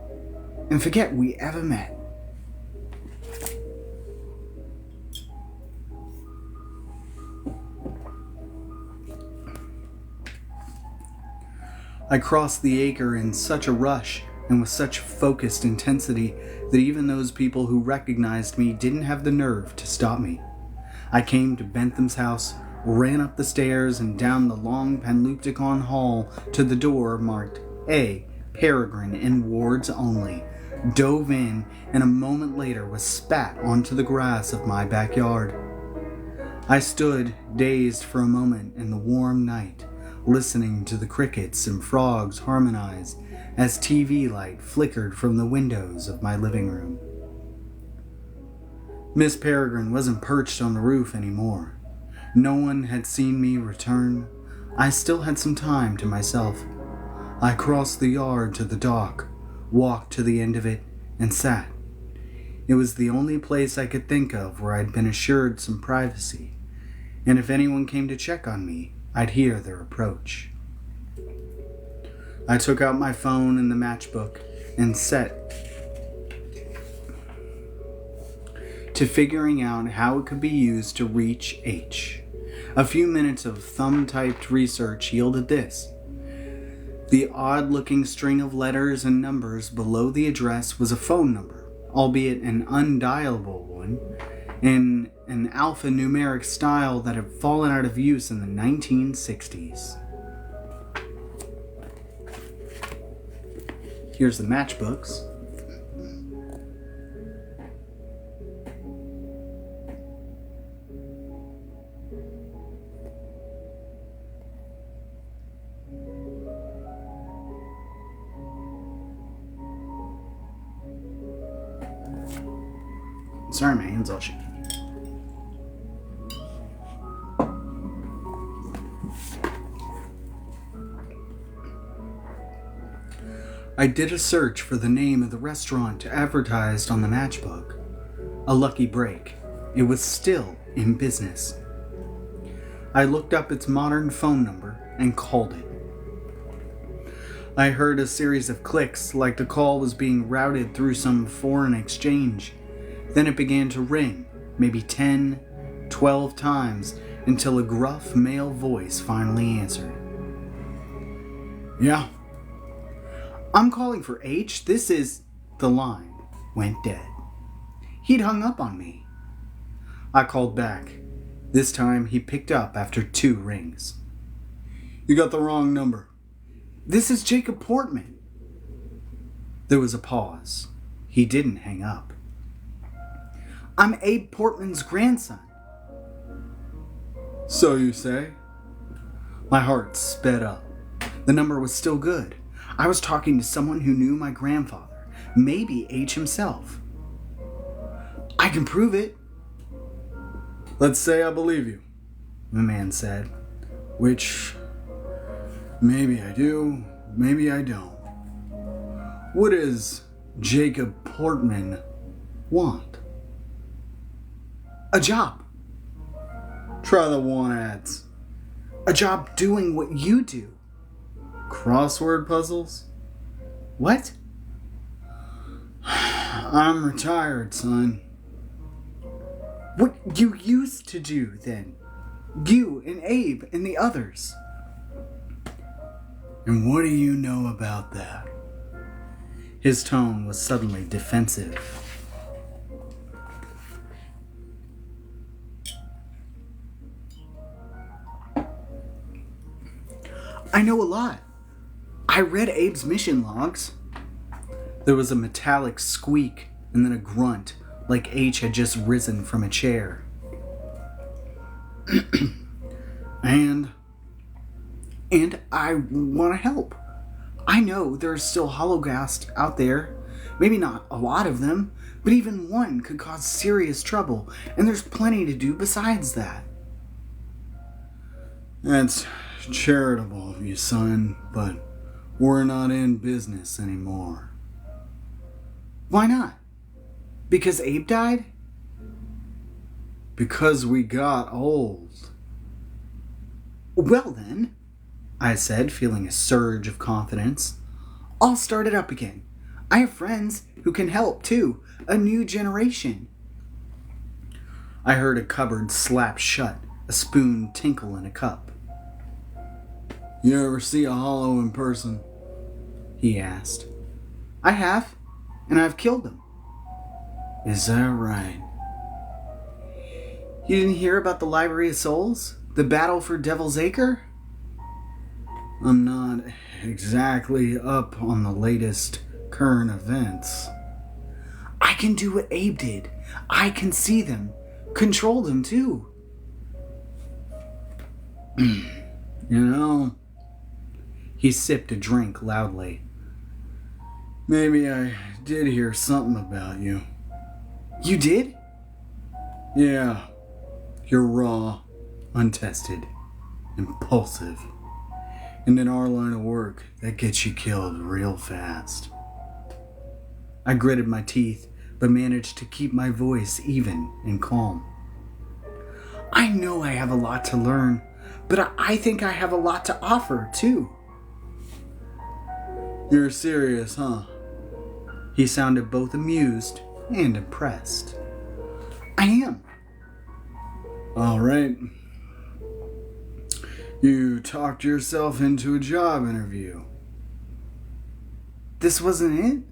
"and forget we ever met." I crossed the acre in such a rush and with such focused intensity that even those people who recognized me didn't have the nerve to stop me. I came to Bentham's house, ran up the stairs and down the long Panlupticon hall to the door marked A. Peregrine and Wards Only, dove in, and a moment later was spat onto the grass of my backyard. I stood, dazed for a moment in the warm night, listening to the crickets and frogs harmonize as TV light flickered from the windows of my living room. Miss Peregrine wasn't perched on the roof anymore. No one had seen me return. I still had some time to myself. I crossed the yard to the dock, walked to the end of it, and sat. It was the only place I could think of where I'd been assured some privacy, and if anyone came to check on me, I'd hear their approach. I took out my phone and the matchbook and set to figuring out how it could be used to reach H. A few minutes of thumb-typed research yielded this. The odd-looking string of letters and numbers below the address was a phone number, albeit an undialable one, in an alphanumeric style that had fallen out of use in the 1960s. Here's the matchbooks. Sorry, my hand's all shaky. I did a search for the name of the restaurant advertised on the matchbook. A lucky break. It was still in business. I looked up its modern phone number and called it. I heard a series of clicks like the call was being routed through some foreign exchange. Then it began to ring, maybe 10, 12 times, until a gruff male voice finally answered. "Yeah." "I'm calling for H. This is..." The line went dead. He'd hung up on me. I called back. This time he picked up after 2 rings. "You got the wrong number." "This is Jacob Portman." There was a pause. He didn't hang up. "I'm Abe Portman's grandson." "So you say?" My heart sped up. The number was still good. I was talking to someone who knew my grandfather, maybe H himself. "I can prove it." "Let's say I believe you," the man said. "Which, maybe I do, maybe I don't. What does Jacob Portman want?" "A job." "Try the want ads." "A job doing what you do." "Crossword puzzles?" "What?" "I'm retired, son." "What you used to do, then? You and Abe and the others." "And what do you know about that?" His tone was suddenly defensive. I know a lot. I read Abe's mission logs. There was a metallic squeak and then a grunt, like H had just risen from a chair. And I want to help. I know there's still hologhast out there. Maybe not a lot of them, but even one could cause serious trouble, and there's plenty to do besides that. That's charitable of you, son, but we're not in business anymore. Why not? Because Abe died? Because we got old. Well then, I said, feeling a surge of confidence, I'll start it up again. I have friends who can help too, a new generation. I heard a cupboard slap shut, a spoon tinkle in a cup. You ever see a hollow in person? He asked. I have, and I've killed them. Is that right? You didn't hear about the Library of Souls? The battle for Devil's Acre? I'm not exactly up on the latest current events. I can do what Abe did. I can see them, control them too. You know, he sipped a drink loudly. Maybe I did hear something about you. You did? Yeah, you're raw, untested, impulsive. And in our line of work, that gets you killed real fast. I gritted my teeth, but managed to keep my voice even and calm. I know I have a lot to learn, but I think I have a lot to offer, too. You're serious, huh? He sounded both amused and impressed. I am. All right. You talked yourself into a job interview. This wasn't it?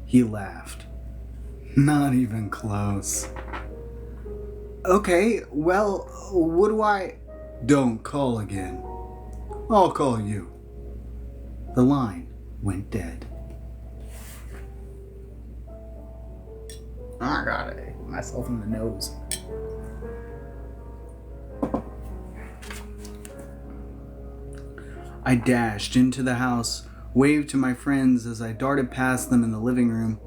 He laughed. Not even close. Okay, well, what do I... Don't call again. I'll call you. The line went dead. I got it. Myself in the nose. I dashed into the house, waved to my friends as I darted past them in the living room.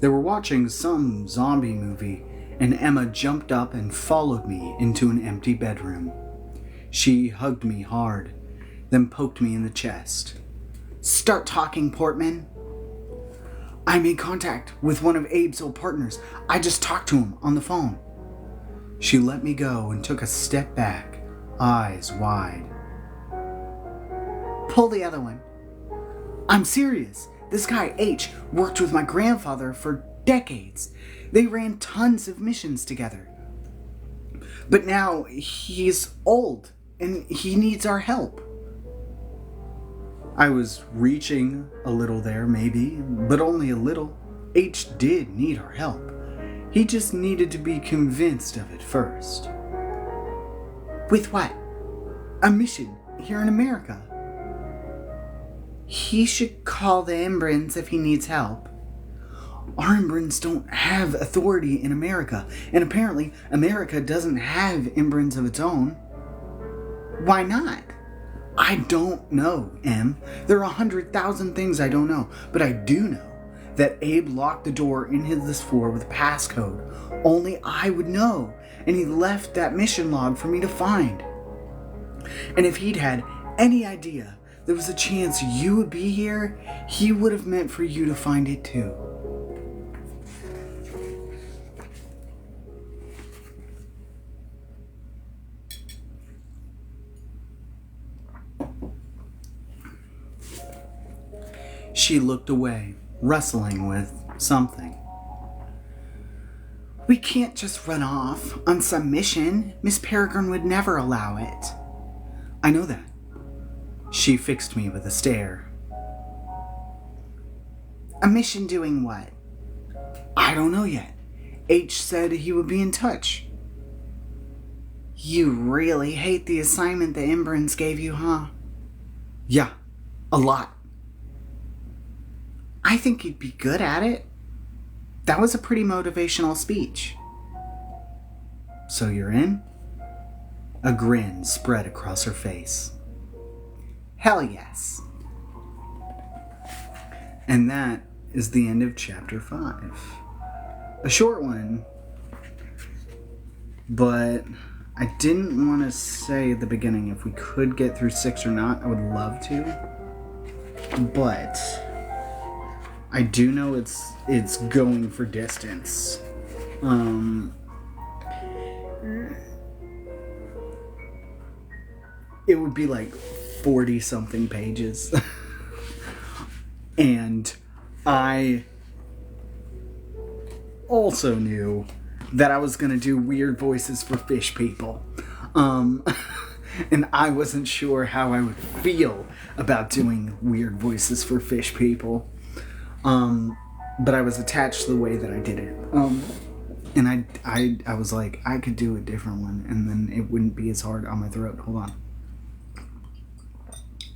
They were watching some zombie movie, and Emma jumped up and followed me into an empty bedroom. She hugged me hard, then poked me in the chest. Start talking, Portman. I made contact with one of Abe's old partners. I just talked to him on the phone. She let me go and took a step back, eyes wide. Pull the other one. I'm serious. This guy, H, worked with my grandfather for decades. They ran tons of missions together. But now he's old and he needs our help. I was reaching a little there, maybe, but only a little. H did need our help. He just needed to be convinced of it first. With what? A mission here in America. He should call the Embrins if he needs help. Our Embrins don't have authority in America, and apparently America doesn't have Embrins of its own. Why not? I don't know, Em. There are 100,000 things I don't know, but I do know that Abe locked the door in this floor with a passcode. Only I would know, and he left that mission log for me to find. And if he'd had any idea there was a chance you would be here, he would have meant for you to find it too. She looked away, wrestling with something. We can't just run off on some mission. Miss Peregrine would never allow it. I know that. She fixed me with a stare. A mission doing what? I don't know yet. H said he would be in touch. You really hate the assignment the Embrins gave you, huh? Yeah, a lot. I think you'd be good at it. That was a pretty motivational speech. So you're in? A grin spread across her face. Hell yes. And that is the end of chapter 5. A short one, but I didn't want to say at the beginning if we could get through 6 or not. I would love to. But I do know it's going for distance. It would be like 40 something pages. And I also knew that I was going to do weird voices for fish people. And I wasn't sure how I would feel about doing weird voices for fish people. But I was attached to the way that I did it. And I was like, I could do a different one, and then it wouldn't be as hard on my throat. Hold on.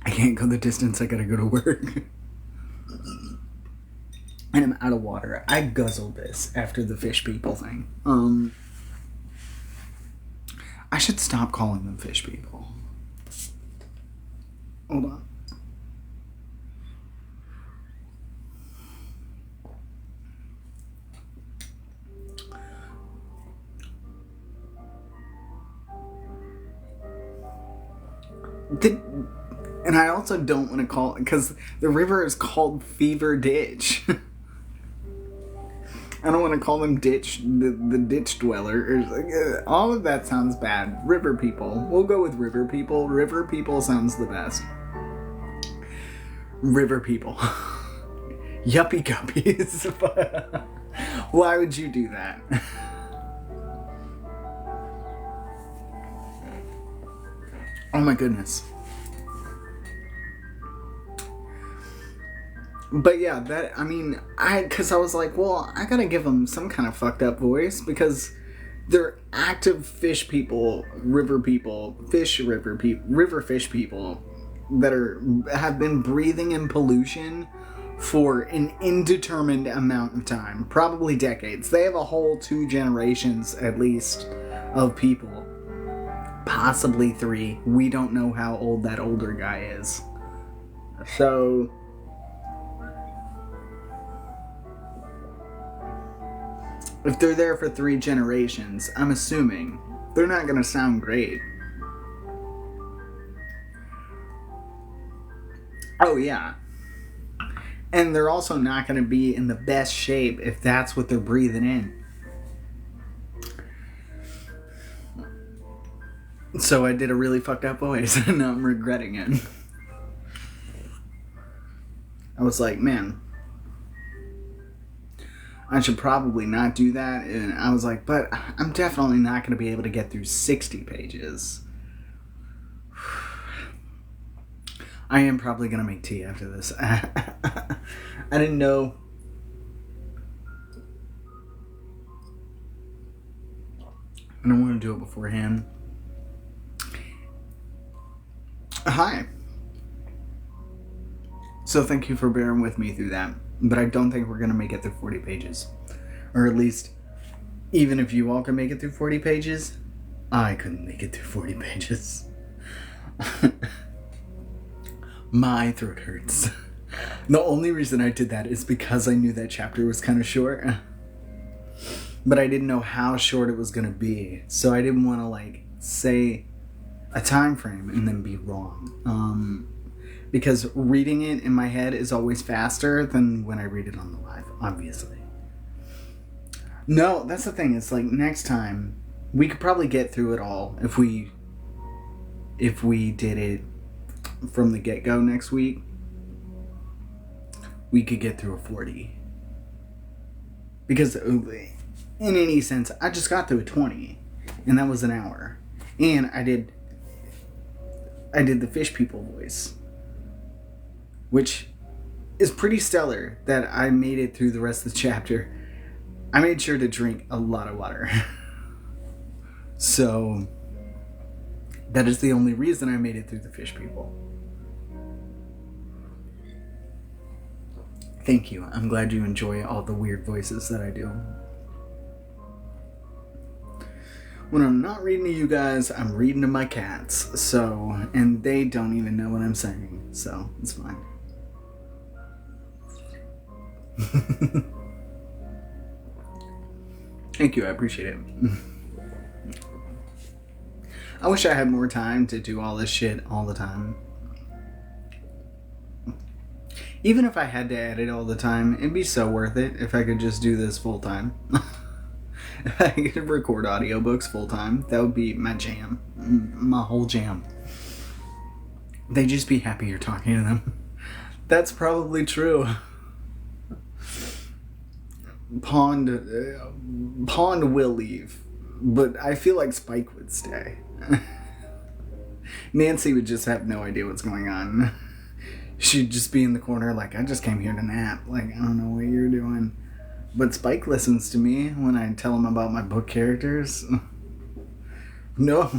I can't go the distance. I gotta go to work. And I'm out of water. I guzzled this after the fish people thing. I should stop calling them fish people. Hold on. And I also don't want to call it, because the river is called Fever Ditch. I don't want to call them the ditch dweller. All of that sounds bad. River people. We'll go with river people. River people sounds the best. River people. Yuppie guppies. Why would you do that? Oh my goodness. But yeah, because I was like, well, I gotta give them some kind of fucked up voice, because they're active fish people, river fish people that have been breathing in pollution for an indeterminate amount of time, probably decades. They have a whole 2 generations at least of people, possibly 3. We don't know how old that older guy is. So if they're there for 3 generations, I'm assuming they're not going to sound great. Oh, yeah. And they're also not going to be in the best shape if that's what they're breathing in. So I did a really fucked up voice, and now I'm regretting it. I was like, man, I should probably not do that. And I was like, but I'm definitely not going to be able to get through 60 pages. I am probably going to make tea after this. I didn't know. I don't want to do it beforehand. Hi. So thank you for bearing with me through that. But I don't think we're going to make it through 40 pages. Or at least, even if you all can make it through 40 pages, I couldn't make it through 40 pages. My throat hurts. The only reason I did that is because I knew that chapter was kind of short. But I didn't know how short it was going to be. So I didn't want to, say a time frame and then be wrong. Because reading it in my head is always faster than when I read it on the live, obviously. No, that's the thing. It's like next time we could probably get through it all if we did it from the get-go next week. We could get through a 40. Because in any sense, I just got through a 20, and that was an hour. And I did the fish people voice, which is pretty stellar that I made it through the rest of the chapter. I made sure to drink a lot of water. So that is the only reason I made it through the fish people. Thank you. I'm glad you enjoy all the weird voices that I do. When I'm not reading to you guys, I'm reading to my cats. So, and they don't even know what I'm saying. So, it's fine. Thank you, I appreciate it. I wish I had more time to do all this shit all the time. Even if I had to edit all the time, it'd be so worth it if I could just do this full time. If I could record audiobooks full time, that would be my jam. My whole jam. They'd just be happy you're talking to them. That's probably true. Pond will leave, but I feel like Spike would stay. Nancy would just have no idea what's going on. She'd just be in the corner like, I just came here to nap. Like, I don't know what you're doing. But Spike listens to me when I tell him about my book characters. No.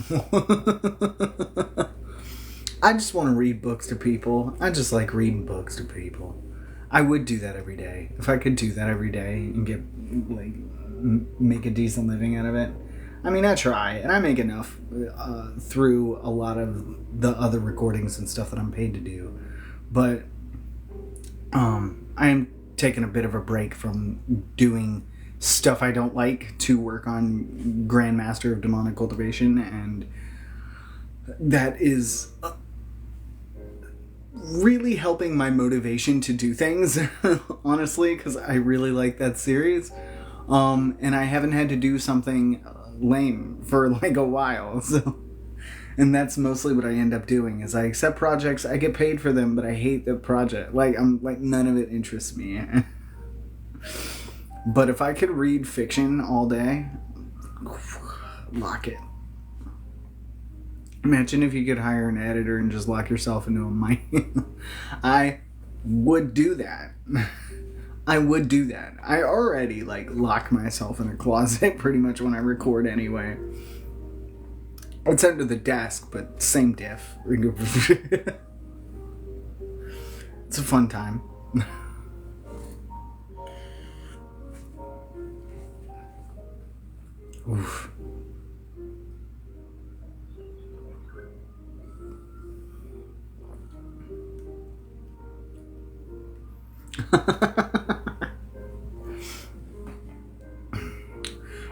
I just want to read books to people. I just like reading books to people. I would do that every day. If I could do that every day and get, like, make a decent living out of it. I mean, I try, and I make enough through a lot of the other recordings and stuff that I'm paid to do. But I am taking a bit of a break from doing stuff I don't like to work on Grandmaster of Demonic Cultivation, and that is really helping my motivation to do things, honestly, because I really like that series. And I haven't had to do something lame for like a while, so, and that's mostly what I end up doing is I accept projects, I get paid for them, but I hate the project. Like, none of it interests me. But if I could read fiction all day, lock it. Imagine if you could hire an editor and just lock yourself into a mic. I would do that. I would do that. I already, like, lock myself in a closet pretty much when I record anyway. It's under the desk, but same diff. It's a fun time. Oof.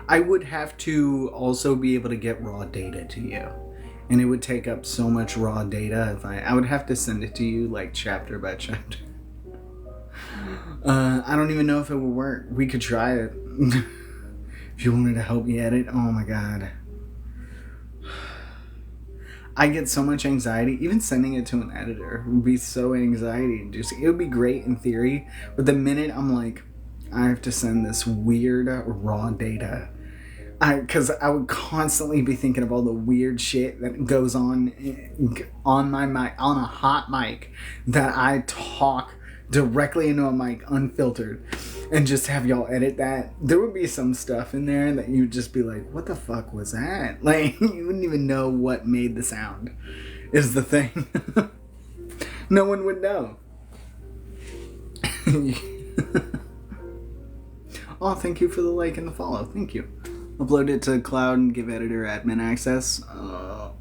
I would have to also be able to get raw data to you, and it would take up so much raw data if I would have to send it to you like chapter by chapter. I don't even know if it would work. We could try it. If you wanted to help me edit, oh my god. I get so much anxiety. Even sending it to an editor would be so anxiety inducing. It would be great in theory, but the minute I'm like, I have to send this weird raw data, because I would constantly be thinking of all the weird shit that goes on my mic, on a hot mic, that I talk directly into a mic unfiltered and just have y'all edit that. There would be some stuff in there that you'd just be like, what the fuck was that? Like, you wouldn't even know what made the sound, is the thing. No one would know. Oh, thank you for the like and the follow. Thank you. Upload it to cloud and give editor admin access. Oh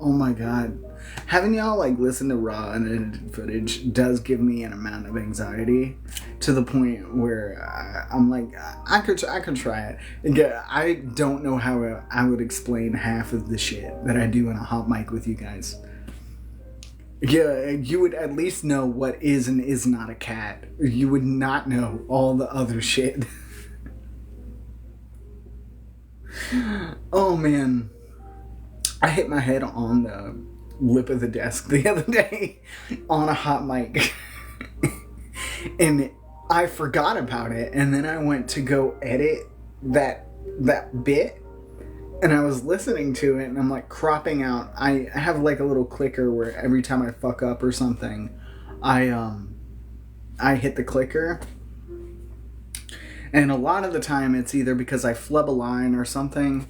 my god. Having y'all like listen to raw unedited footage does give me an amount of anxiety to the point where I'm like, I could try it. Again, I don't know how I would explain half of the shit that I do in a hot mic with you guys. Yeah, you would at least know what is and is not a cat. You would not know all the other shit. Oh man. I hit my head on the lip of the desk the other day on a hot mic. And I forgot about it, and then I went to go edit that bit, and I was listening to it, and I'm like cropping out. I have like a little clicker where every time I fuck up or something, I hit the clicker. And a lot of the time it's either because I flub a line or something.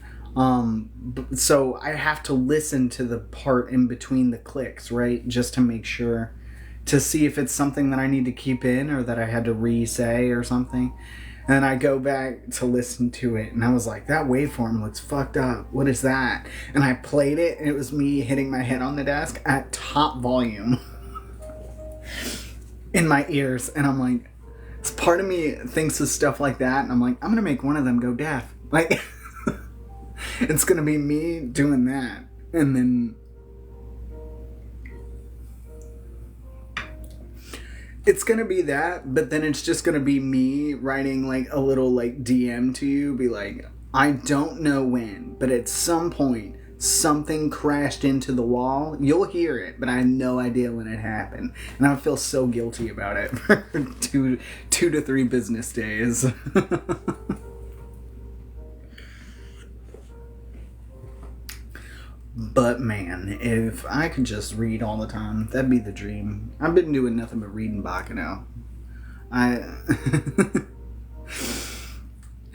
So I have to listen to the part in between the clicks, right? Just to make sure to see if it's something that I need to keep in or that I had to re-say or something. And I go back to listen to it, and I was like, that waveform looks fucked up. What is that? And I played it, and it was me hitting my head on the desk at top volume in my ears. And I'm like, part of me thinks of stuff like that, and I'm like, I'm going to make one of them go deaf. Like, it's going to be me doing that. And then it's going to be that, but then it's just going to be me writing like a little like DM to you, be like, I don't know when, but at some point something crashed into the wall. You'll hear it, but I have no idea when it happened. And I feel so guilty about it for 2 to 3 business days. But man, if I could just read all the time, that'd be the dream. I've been doing nothing but reading Baccano.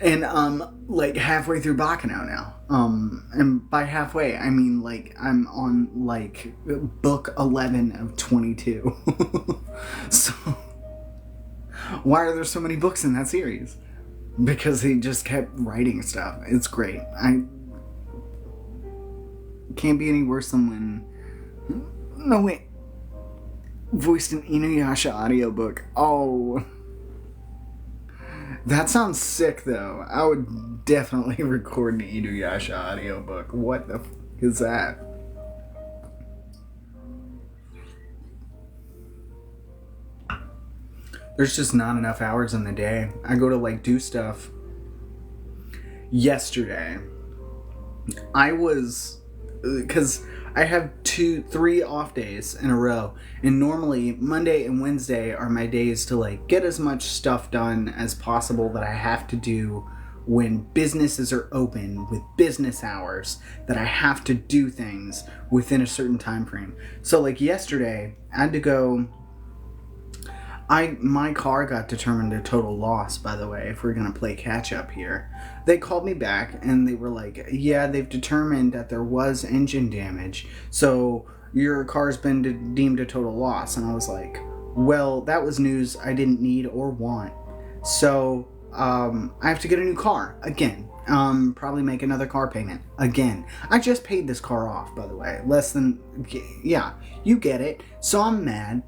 And like halfway through Baccano now. And by halfway, I mean like I'm on like book 11 of 22. So why are there so many books in that series? Because he just kept writing stuff. It's great. Can't be any worse than when... No, wait. Voiced an Inuyasha audiobook. Oh. That sounds sick, though. I would definitely record an Inuyasha audiobook. What the f*** is that? There's just not enough hours in the day. I go to, like, do stuff. Yesterday, I was... Because I have 3 off days in a row, and normally Monday and Wednesday are my days to like get as much stuff done as possible that I have to do when businesses are open with business hours, that I have to do things within a certain time frame. So like yesterday, I had to go... My car got determined a total loss, by the way, if we're going to play catch up here. They called me back and they were like, yeah, they've determined that there was engine damage, so your car's been deemed a total loss. And I was like, well, that was news I didn't need or want. So I have to get a new car again. Probably make another car payment again. I just paid this car off, by the way. Less than, yeah, you get it. So I'm mad.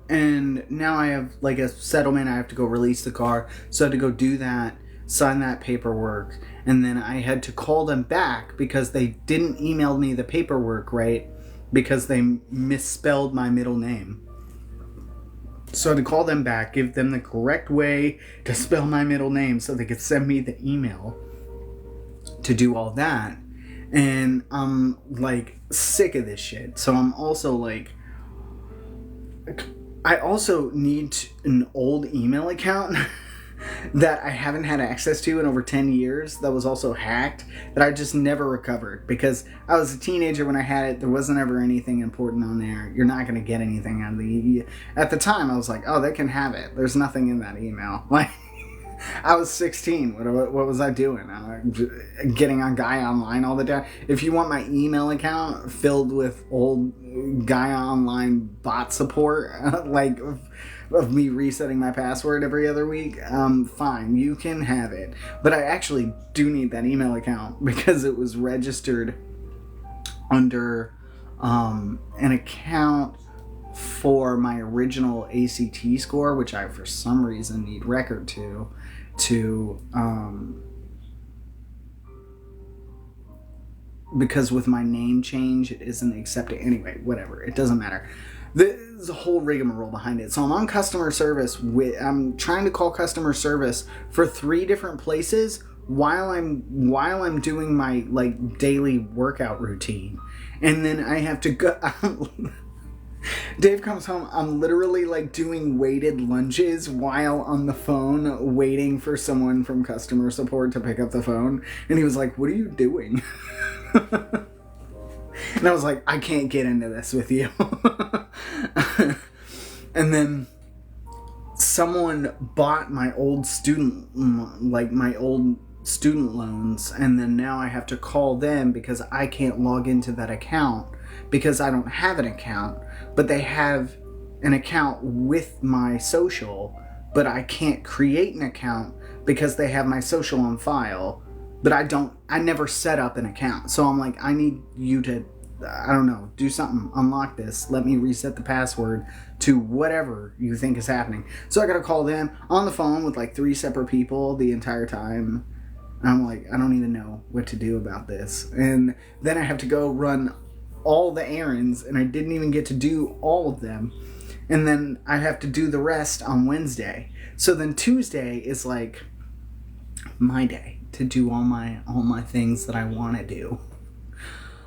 And now I have like a settlement. I have to go release the car. So I had to go do that, sign that paperwork. And then I had to call them back because they didn't email me the paperwork right, because they misspelled my middle name. So I had to call them back, give them the correct way to spell my middle name so they could send me the email to do all that. And I'm like sick of this shit. So I'm also like... I also need an old email account that I haven't had access to in over 10 years that was also hacked, that I just never recovered because I was a teenager when I had it. There wasn't ever anything important on there. You're not going to get anything out of the... At the time, I was like, oh, they can have it. There's nothing in that email. Like, I was 16. What was I doing? Getting on Gaia Online all the time. If you want my email account filled with old Gaia Online bot support, like of me resetting my password every other week, fine, you can have it. But I actually do need that email account because it was registered under an account for my original ACT score, which I for some reason need record to because with my name change it isn't accepted. Anyway, whatever, it doesn't matter. There's a whole rigmarole behind it. So I'm on customer service I'm trying to call customer service for 3 different places while I'm doing my like daily workout routine, and then I have to go Dave comes home, I'm literally like doing weighted lunges while on the phone waiting for someone from customer support to pick up the phone. And he was like, what are you doing? And I was like, I can't get into this with you. And then someone bought my old student loans, and then now I have to call them because I can't log into that account because I don't have an account, but they have an account with my social, but I can't create an account because they have my social on file, but I never set up an account. So I'm like, I need you to, I don't know, do something, unlock this, let me reset the password to whatever you think is happening. So I gotta call them on the phone with like 3 separate people the entire time. And I'm like, I don't even know what to do about this. And then I have to go run all the errands, and I didn't even get to do all of them. And then I have to do the rest on Wednesday. So then Tuesday is like my day to do all my things that I want to do.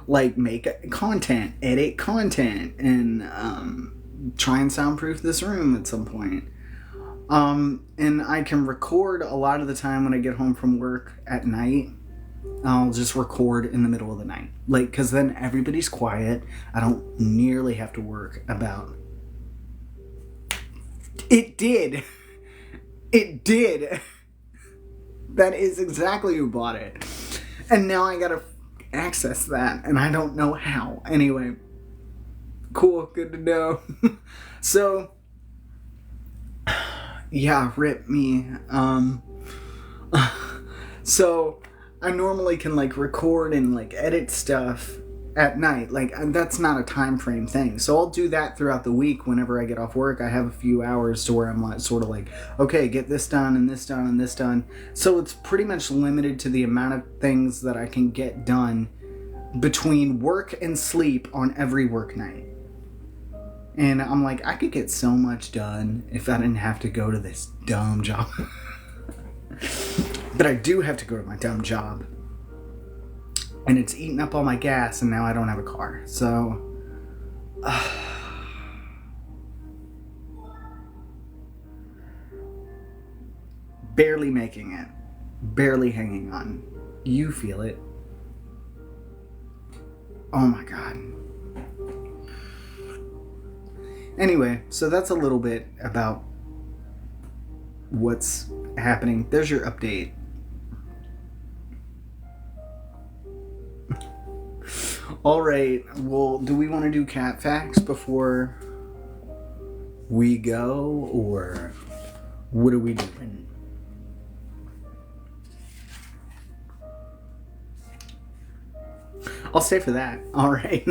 Like make content, edit content, and try and soundproof this room at some point. And I can record a lot of the time when I get home from work at night. I'll just record in the middle of the night. Like, because then everybody's quiet. I don't nearly have to work about... It did. It did. That is exactly who bought it. And now I gotta access that, and I don't know how. Anyway. Cool, good to know. So... Yeah, rip me. So I normally can like record and like edit stuff at night. Like that's not a time frame thing. So I'll do that throughout the week. Whenever I get off work, I have a few hours to where I'm like sort of like, okay, get this done and this done and this done. So it's pretty much limited to the amount of things that I can get done between work and sleep on every work night. And I'm like, I could get so much done if I didn't have to go to this dumb job. But I do have to go to my dumb job. And it's eating up all my gas, and now I don't have a car. So... barely making it. Barely hanging on. You feel it. Oh my god. Anyway, so that's a little bit about what's happening. There's your update. Alright, well, do we want to do cat facts before we go, or what are we doing? I'll stay for that. Alright.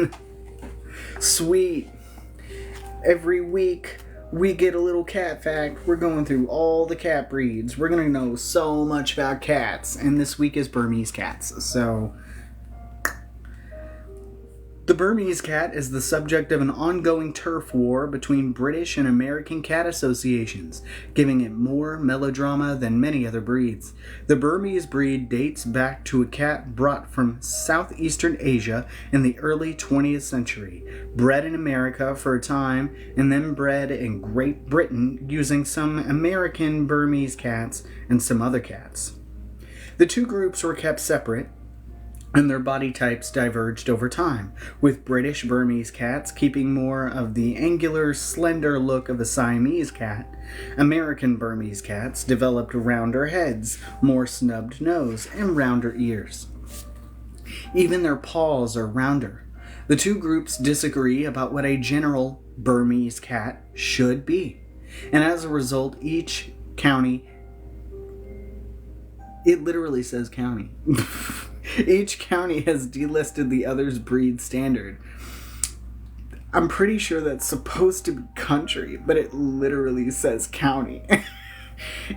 Sweet. Every week, we get a little cat fact. We're going through all the cat breeds. We're going to know so much about cats. And this week is Burmese cats. So, the Burmese cat is the subject of an ongoing turf war between British and American cat associations, giving it more melodrama than many other breeds. The Burmese breed dates back to a cat brought from southeastern Asia in the early 20th century, bred in America for a time, and then bred in Great Britain using some American Burmese cats and some other cats. The two groups were kept separate, and their body types diverged over time, with British Burmese cats keeping more of the angular, slender look of a Siamese cat. American Burmese cats developed rounder heads, more snubbed nose, and rounder ears. Even their paws are rounder. The two groups disagree about what a general Burmese cat should be, and as a result, each county... It literally says county. Each county has delisted the other's breed standard. I'm pretty sure that's supposed to be country, but it literally says county.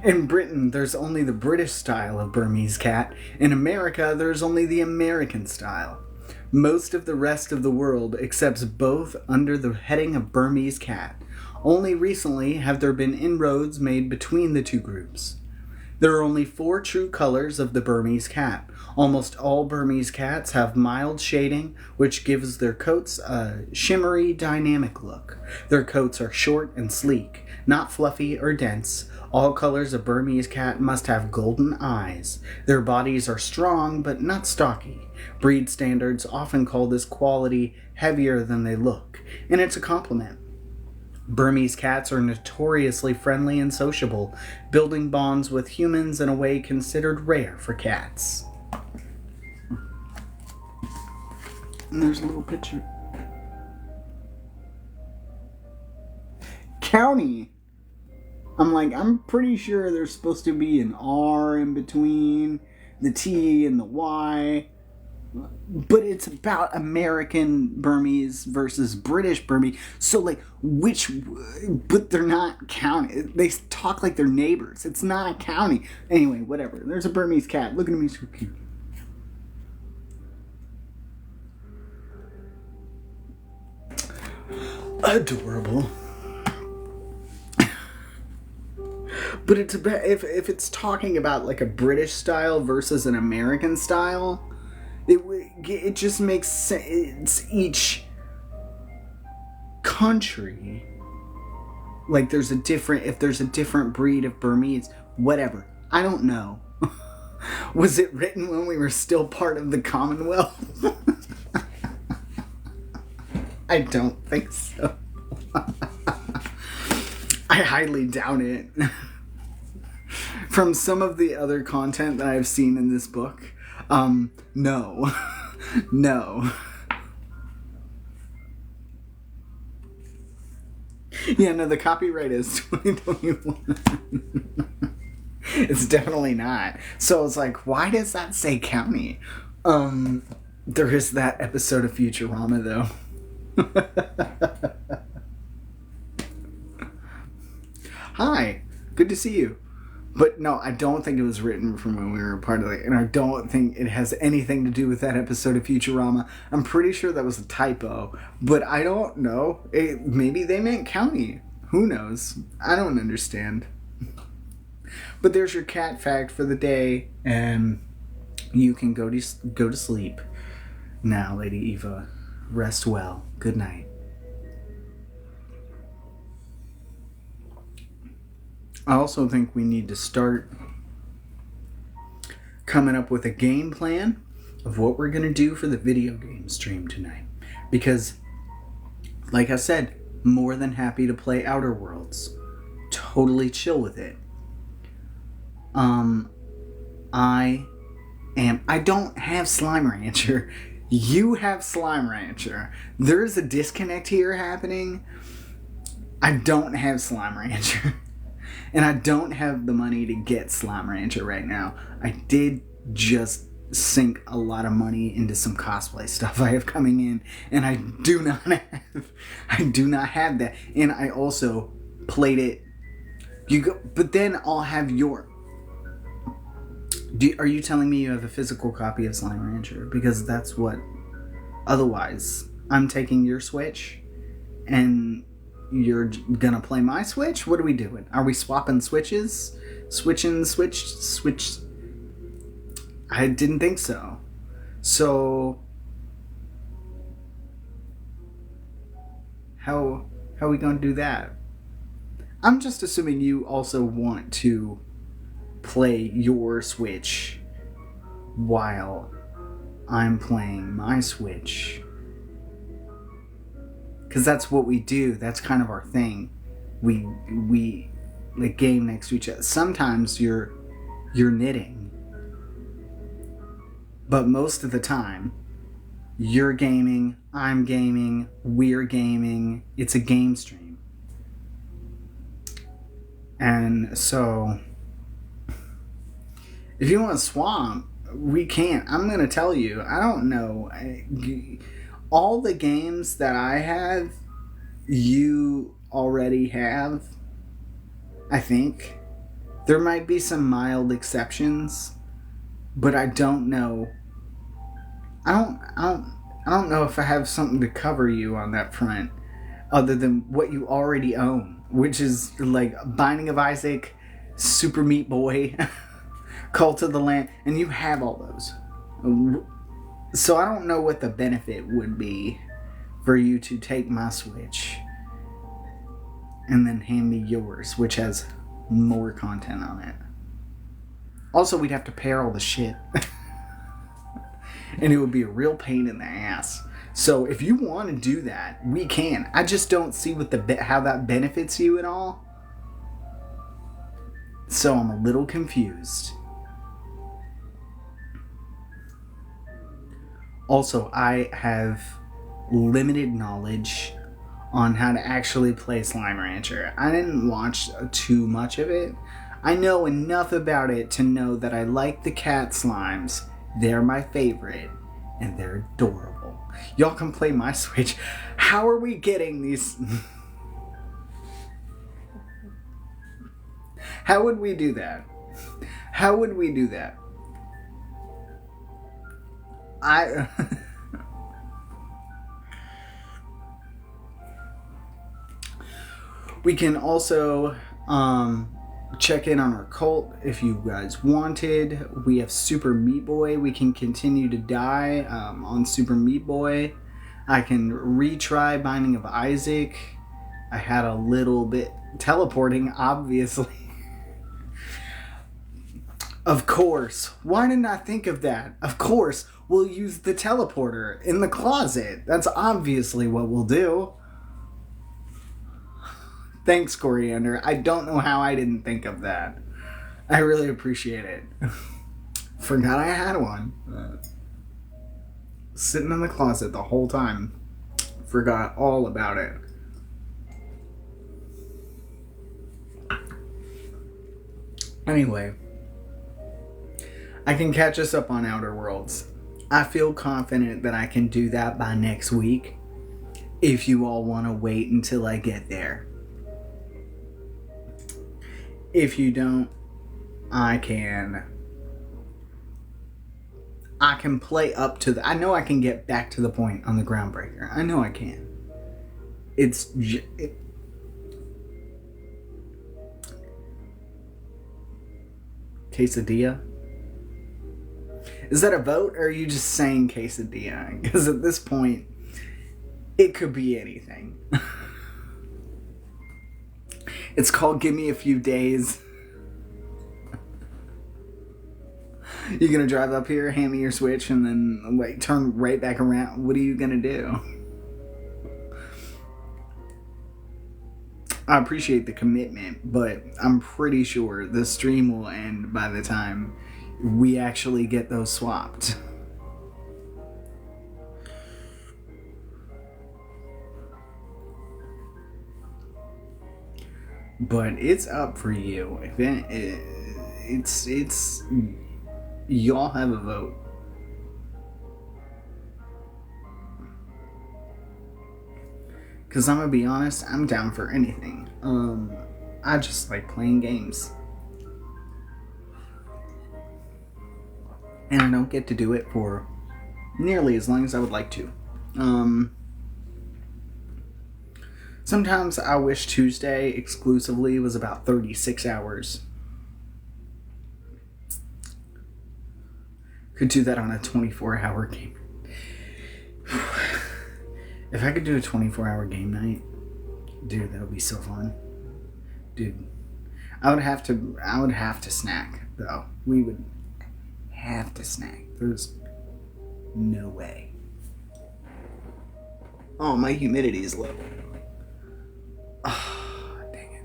In Britain, there's only the British style of Burmese cat. In America, there's only the American style. Most of the rest of the world accepts both under the heading of Burmese cat. Only recently have there been inroads made between the two groups. There are only 4 true colors of the Burmese cat. Almost all Burmese cats have mild shading, which gives their coats a shimmery, dynamic look. Their coats are short and sleek, not fluffy or dense. All colors of Burmese cat must have golden eyes. Their bodies are strong, but not stocky. Breed standards often call this quality heavier than they look, and it's a compliment. Burmese cats are notoriously friendly and sociable, building bonds with humans in a way considered rare for cats. And there's a little picture. county. I'm like, I'm pretty sure there's supposed to be an R in between the T and the Y. But it's about American Burmese versus British Burmese. So, like, but they're not county. They talk like they're neighbors. It's not a county. Anyway, whatever. There's a Burmese cat. Look at him, he's so cute. Adorable. But it's about, if it's talking about like a British style versus an American style, it just makes sense. Each country, like if there's a different breed of Burmese, whatever. I don't know. Was it written when we were still part of the Commonwealth? I don't think so. I highly doubt it. From some of the other content that I've seen in this book, no. No. Yeah, no, the copyright is 2021. It's definitely not. So it's like, why does that say county? There is that episode of Futurama, though. Hi, good to see you. But no, I don't think it was written from when we were a part of it, and I don't think it has anything to do with that episode of Futurama. I'm pretty sure that was a typo, but I don't know. Maybe they meant county. Who knows? I don't understand. But there's your cat fact for the day, and you can go to sleep now, Lady Eva. Rest well. Good night. I also think we need to start coming up with a game plan of what we're going to do for the video game stream tonight. Because, like I said, more than happy to play Outer Worlds. Totally chill with it. I don't have Slime Rancher. You have Slime Rancher. There's a disconnect here happening. I don't have Slime Rancher. And I don't have the money to get Slime Rancher right now. I did just sink a lot of money into some cosplay stuff I have coming in, and I do not have that. And I also played it. But then I'll have your. Are you telling me you have a physical copy of Slime Rancher? Because that's what. Otherwise, I'm taking your Switch, and you're gonna play my Switch? What are we doing? Are we swapping switches? Switch. I didn't think so. So, how are we gonna do that? I'm just assuming you also want to play your Switch while I'm playing my Switch. Because that's what we do. That's kind of our thing. We like game next to each other. Sometimes you're knitting. But most of the time, you're gaming, I'm gaming, we're gaming. It's a game stream. And so, if you want to swamp, we can't. I'm going to tell you, I don't know. All the games that I have, you already have, I think. There might be some mild exceptions, but I don't know. I don't know if I have something to cover you on that front, other than what you already own, which is like Binding of Isaac, Super Meat Boy, Cult of the Lamb, and you have all those. So I don't know what the benefit would be for you to take my Switch and then hand me yours, which has more content on it. Also, we'd have to pair all the shit. And it would be a real pain in the ass. So if you want to do that, we can. I just don't see how that benefits you at all. So I'm a little confused. Also, I have limited knowledge on how to actually play Slime Rancher. I didn't watch too much of it. I know enough about it to know that I like the cat slimes. They're my favorite, and they're adorable. Y'all can play my Switch. How are we getting these? How would we do that? How would we do that? We can also check in on our cult if you guys wanted. We have Super Meat Boy. We can continue to die on Super Meat Boy. I can retry Binding of Isaac. I had a little bit teleporting, obviously. Of course. Why didn't I think of that? Of course, we'll use the teleporter in the closet. That's obviously what we'll do. Thanks, Coriander. I don't know how I didn't think of that. I really appreciate it. Forgot I had one. Sitting in the closet the whole time. Forgot all about it. Anyway, I can catch us up on Outer Worlds. I feel confident that I can do that by next week, if you all want to wait until I get there. If you don't, I can play up to I know I can get back to the point on the Groundbreaker. I know I can. Quesadilla? Is that a vote, or are you just saying quesadilla? Because at this point, it could be anything. It's called Give Me a Few Days. You're gonna drive up here, hand me your Switch, and then turn right back around. What are you gonna do? I appreciate the commitment, but I'm pretty sure the stream will end by the time we actually get those swapped. But it's up for you. It's y'all have a vote. Cause I'm gonna be honest, I'm down for anything. I just like playing games. And I don't get to do it for nearly as long as I would like to. Sometimes I wish Tuesday exclusively was about 36 hours. Could do that on a 24-hour game. If I could do a 24-hour game night, dude, that would be so fun. Dude, I would have to snack, though. We would have to snack. There's no way. Oh, my humidity is low. Oh, dang it.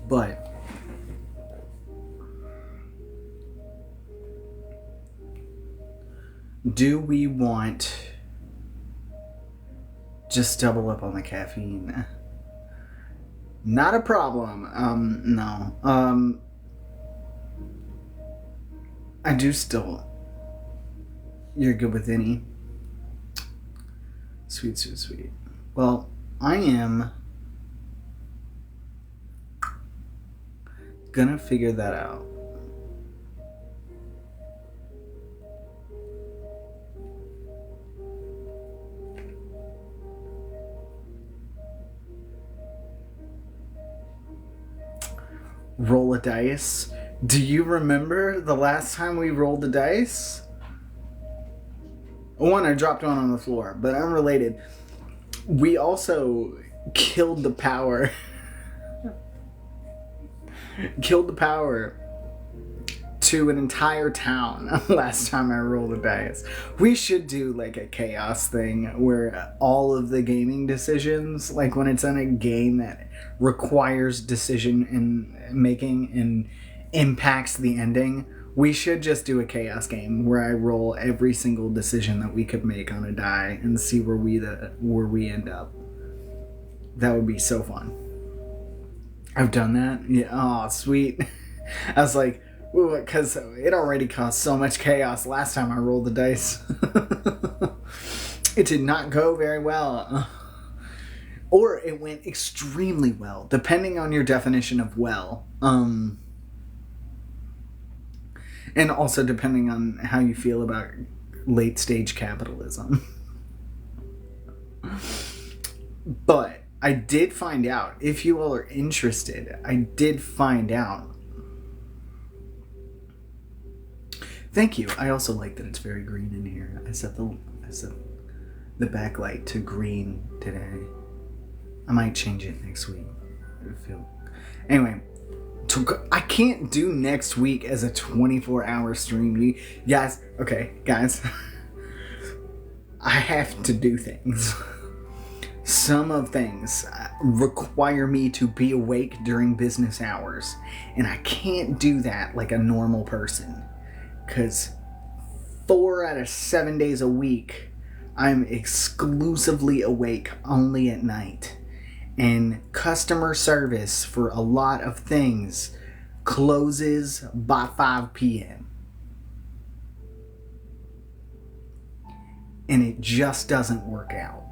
But do we want just double up on the caffeine? Not a problem. No. I do still. You're good with any? Sweet, sweet, sweet. Well, I am gonna figure that out. Roll a dice. Do you remember the last time we rolled a dice? One, I dropped one on the floor, but unrelated. We also killed the power. Killed the power to an entire town last time I rolled a dice. We should do like a chaos thing where all of the gaming decisions, like when it's in a game that requires decision in making and impacts the ending, We should just do a chaos game where I roll every single decision that we could make on a die and see where we end up. That would be so fun. I've done that. Yeah. Oh, sweet. I was like, because it already caused so much chaos last time I rolled the dice. It did not go very well. Or it went extremely well, depending on your definition of well. And also depending on how you feel about late stage capitalism. But I did find out, if you all are interested, I did find out. Thank you. I also like that it's very green in here. I set the backlight to green today. I might change it next week. Anyway, I can't do next week as a 24-hour stream. Guys, I have to do things. Some of things require me to be awake during business hours, and I can't do that like a normal person, because 4 out of 7 days a week I'm exclusively awake only at night, and customer service for a lot of things closes by 5 p.m. and it just doesn't work out.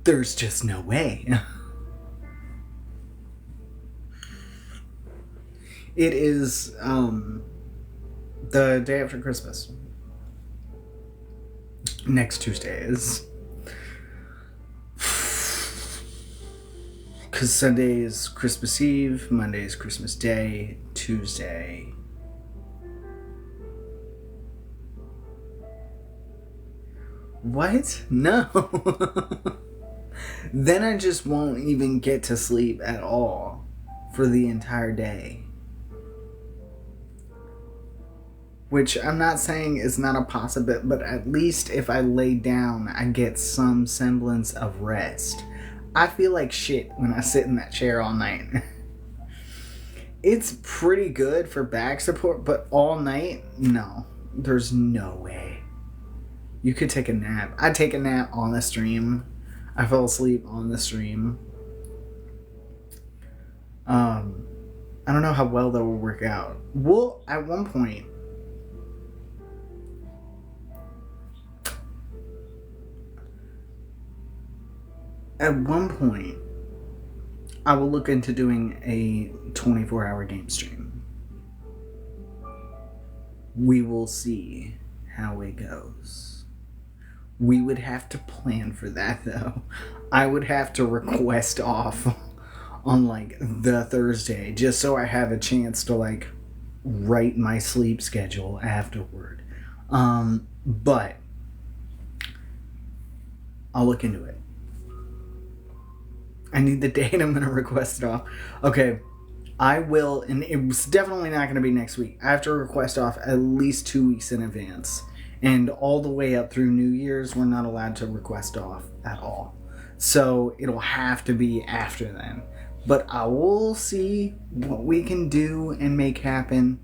There's just no way. It is the day after Christmas. Next Tuesday is. Because Sunday is Christmas Eve, Monday is Christmas Day, Tuesday. What? No. Then I just won't even get to sleep at all for the entire day. Which I'm not saying is not a possibility, but at least if I lay down, I get some semblance of rest. I feel like shit when I sit in that chair all night. It's pretty good for back support, but all night? No. There's no way. You could take a nap. I'd take a nap on the stream. I fell asleep on the stream. I don't know how well that will work out. Well, at one point, I will look into doing a 24-hour game stream. We will see how it goes. We would have to plan for that, though. I would have to request off on, like, the Thursday, just so I have a chance to, like, write my sleep schedule afterward. But I'll look into it. I need the date I'm going to request it off. Okay, I will, and it's definitely not going to be next week. I have to request off at least 2 weeks in advance. And all the way up through New Year's, we're not allowed to request off at all. So it'll have to be after then. But I will see what we can do and make happen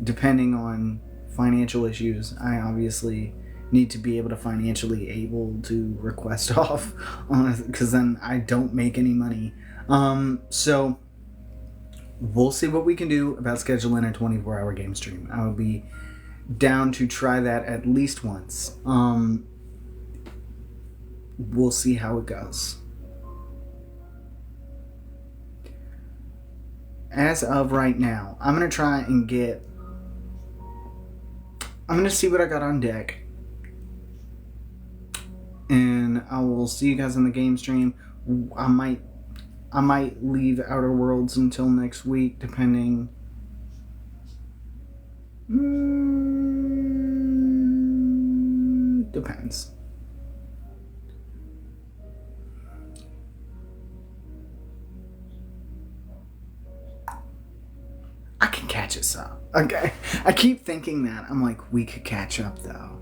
depending on financial issues. I obviously need to be able to request off, because then I don't make any money. So we'll see what we can do about scheduling a 24-hour game stream. I will be down to try that at least once. We'll see how it goes. As of right now, I'm going to try and I'm going to see what I got on deck. And I will see you guys in the game stream. I might leave Outer Worlds until next week, depending. Depends. I can catch us up. Okay. I keep thinking that. I'm like, we could catch up, though.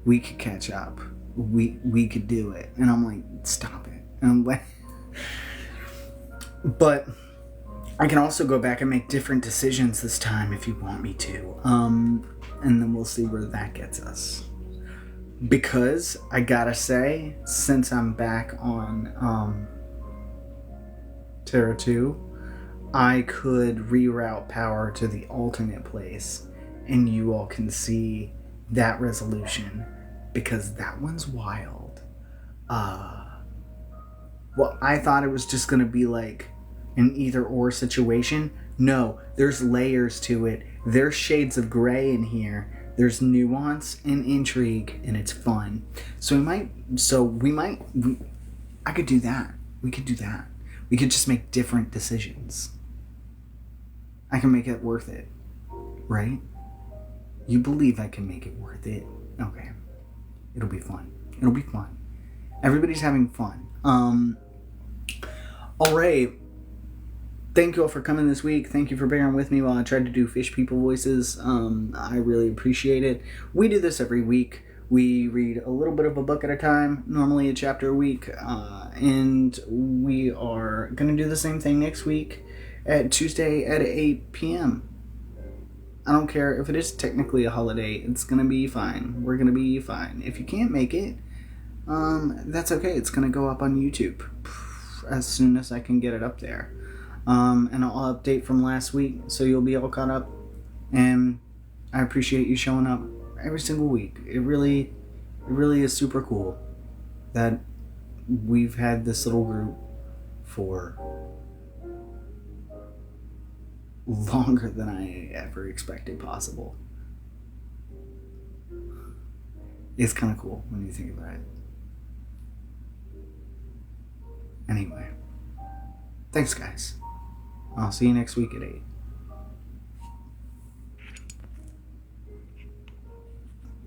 We could catch up. We could do it. And I'm like, stop it. And I'm like, But I can also go back and make different decisions this time if you want me to. And then we'll see where that gets us. Because I gotta say, since I'm back on Terra 2, I could reroute power to the alternate place, and you all can see that resolution, because that one's wild. Well, I thought it was just gonna be like an either or situation. No, there's layers to it. There's shades of gray in here. There's nuance and intrigue, and it's fun. I could do that. We could do that. We could just make different decisions. I can make it worth it, right? You believe I can make it worth it? Okay. It'll be fun. It'll be fun. Everybody's having fun. All right. Thank you all for coming this week. Thank you for bearing with me while I tried to do fish people voices. I really appreciate it. We do this every week. We read a little bit of a book at a time, normally a chapter a week, and we are going to do the same thing next week at Tuesday at 8 p.m. I don't care if it is technically a holiday. It's going to be fine. We're going to be fine. If you can't make it, that's okay. It's going to go up on YouTube as soon as I can get it up there. And I'll update from last week, so you'll be all caught up. And I appreciate you showing up every single week. It really is super cool that we've had this little group for longer than I ever expected possible. It's kind of cool when you think about it. Anyway, thanks guys. I'll see you next week at 8.